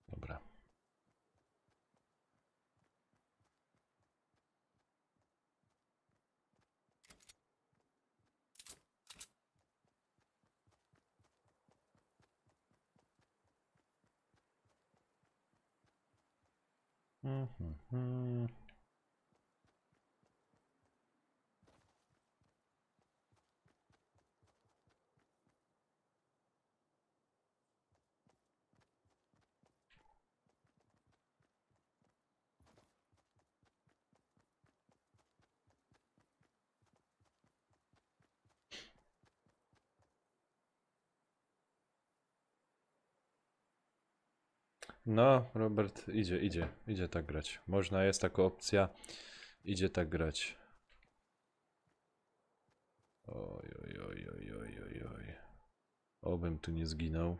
Dobra. Mhm. No, Robert, idzie tak grać. Można, jest taka opcja. Idzie tak grać. Oj. Obym tu nie zginął.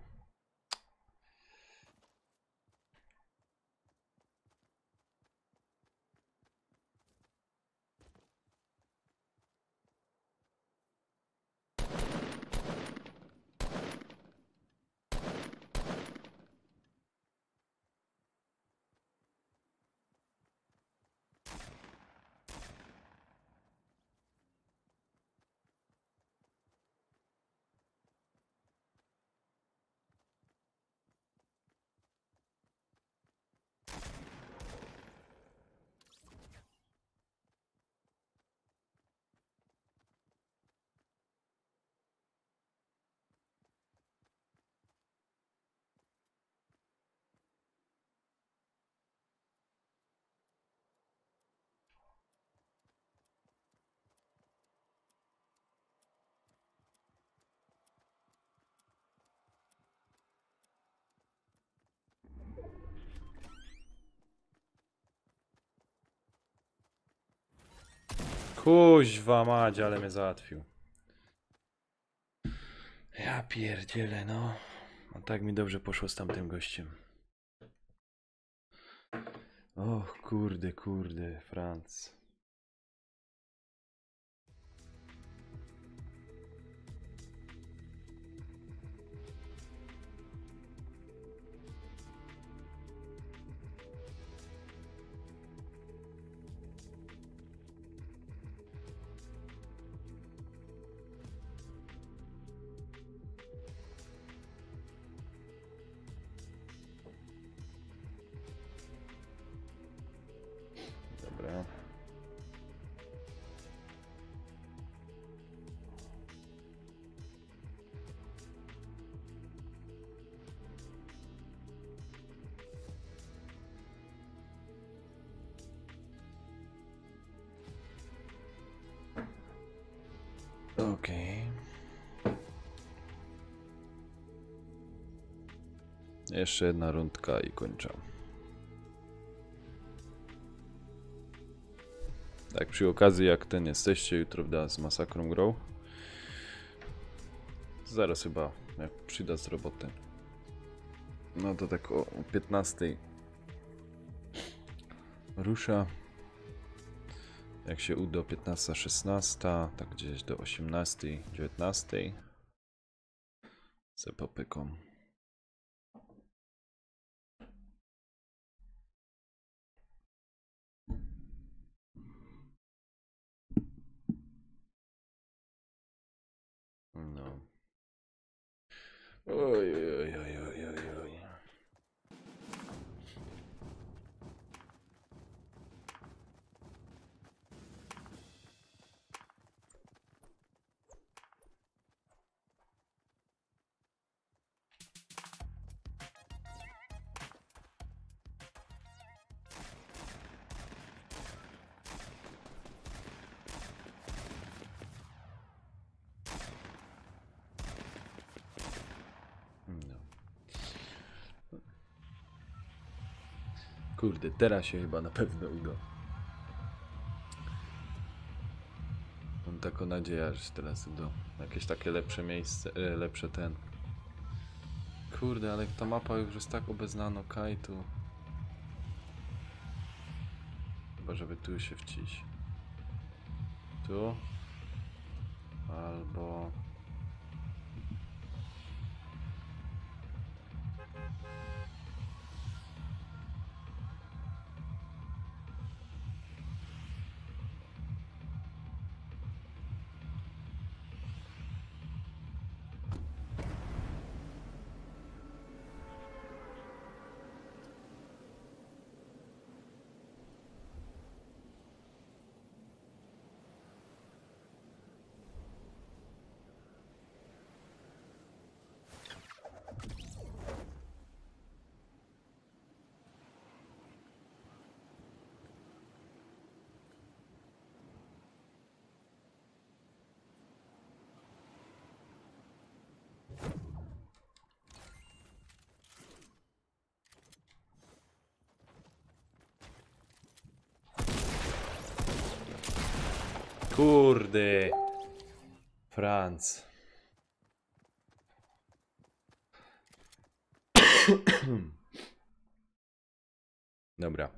Kuźwa Madzia, ale mnie załatwił. Ja pierdzielę, no. No tak mi dobrze poszło z tamtym gościem. Och, kurde, Franc. Dobra. Okej. Jeszcze jedna rundka i kończę. Tak, przy okazji, jak ten jesteście, jutro da z masakrą grą. Zaraz chyba, jak przyda z roboty. No to tak o 15 rusza. Jak się uda 15, 16, tak gdzieś do 18, 19. Se popyką. No. Oj, oj, oj, oj, oj, oj. No. Kurde, teraz się chyba na pewno uda. Mam taką nadzieję, że teraz uda. Jakieś takie lepsze miejsce, lepsze ten. Kurde, ale ta mapa już jest tak obeznana, okej, tu. Chyba, żeby tu się wcić. Tu. Albo... Kurde. Franc. Dobra.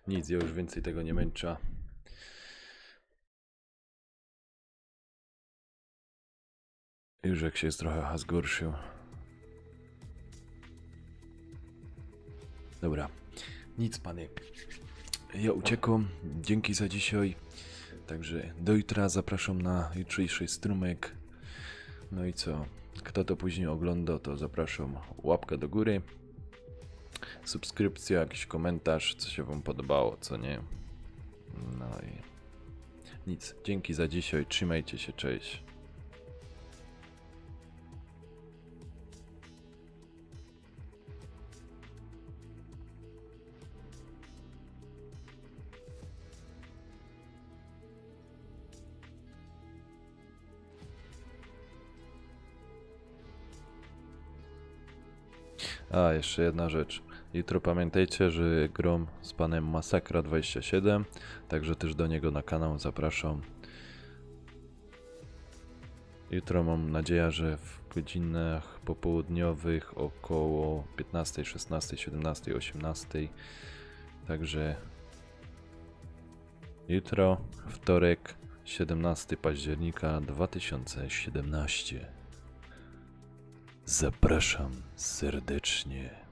Nic, ja już więcej tego nie męczę. Już jak się jest trochę zgorszył. Dobra. Nic, panie. Ja uciekam. Dzięki za dzisiaj. Także do jutra zapraszam na jutrzejszy strumyk. No i co? Kto to później ogląda, to zapraszam łapkę do góry. Subskrypcja, jakiś komentarz, co się wam podobało, co nie. No i nic. Dzięki za dzisiaj. Trzymajcie się. Cześć. A, jeszcze jedna rzecz. Jutro pamiętajcie, że grom z panem Masakra 27, także też do niego na kanał zapraszam. Jutro mam nadzieję, że w godzinach popołudniowych około 15, 16, 17, 18. Także jutro, wtorek, 17 października 2017. Zapraszam serdecznie.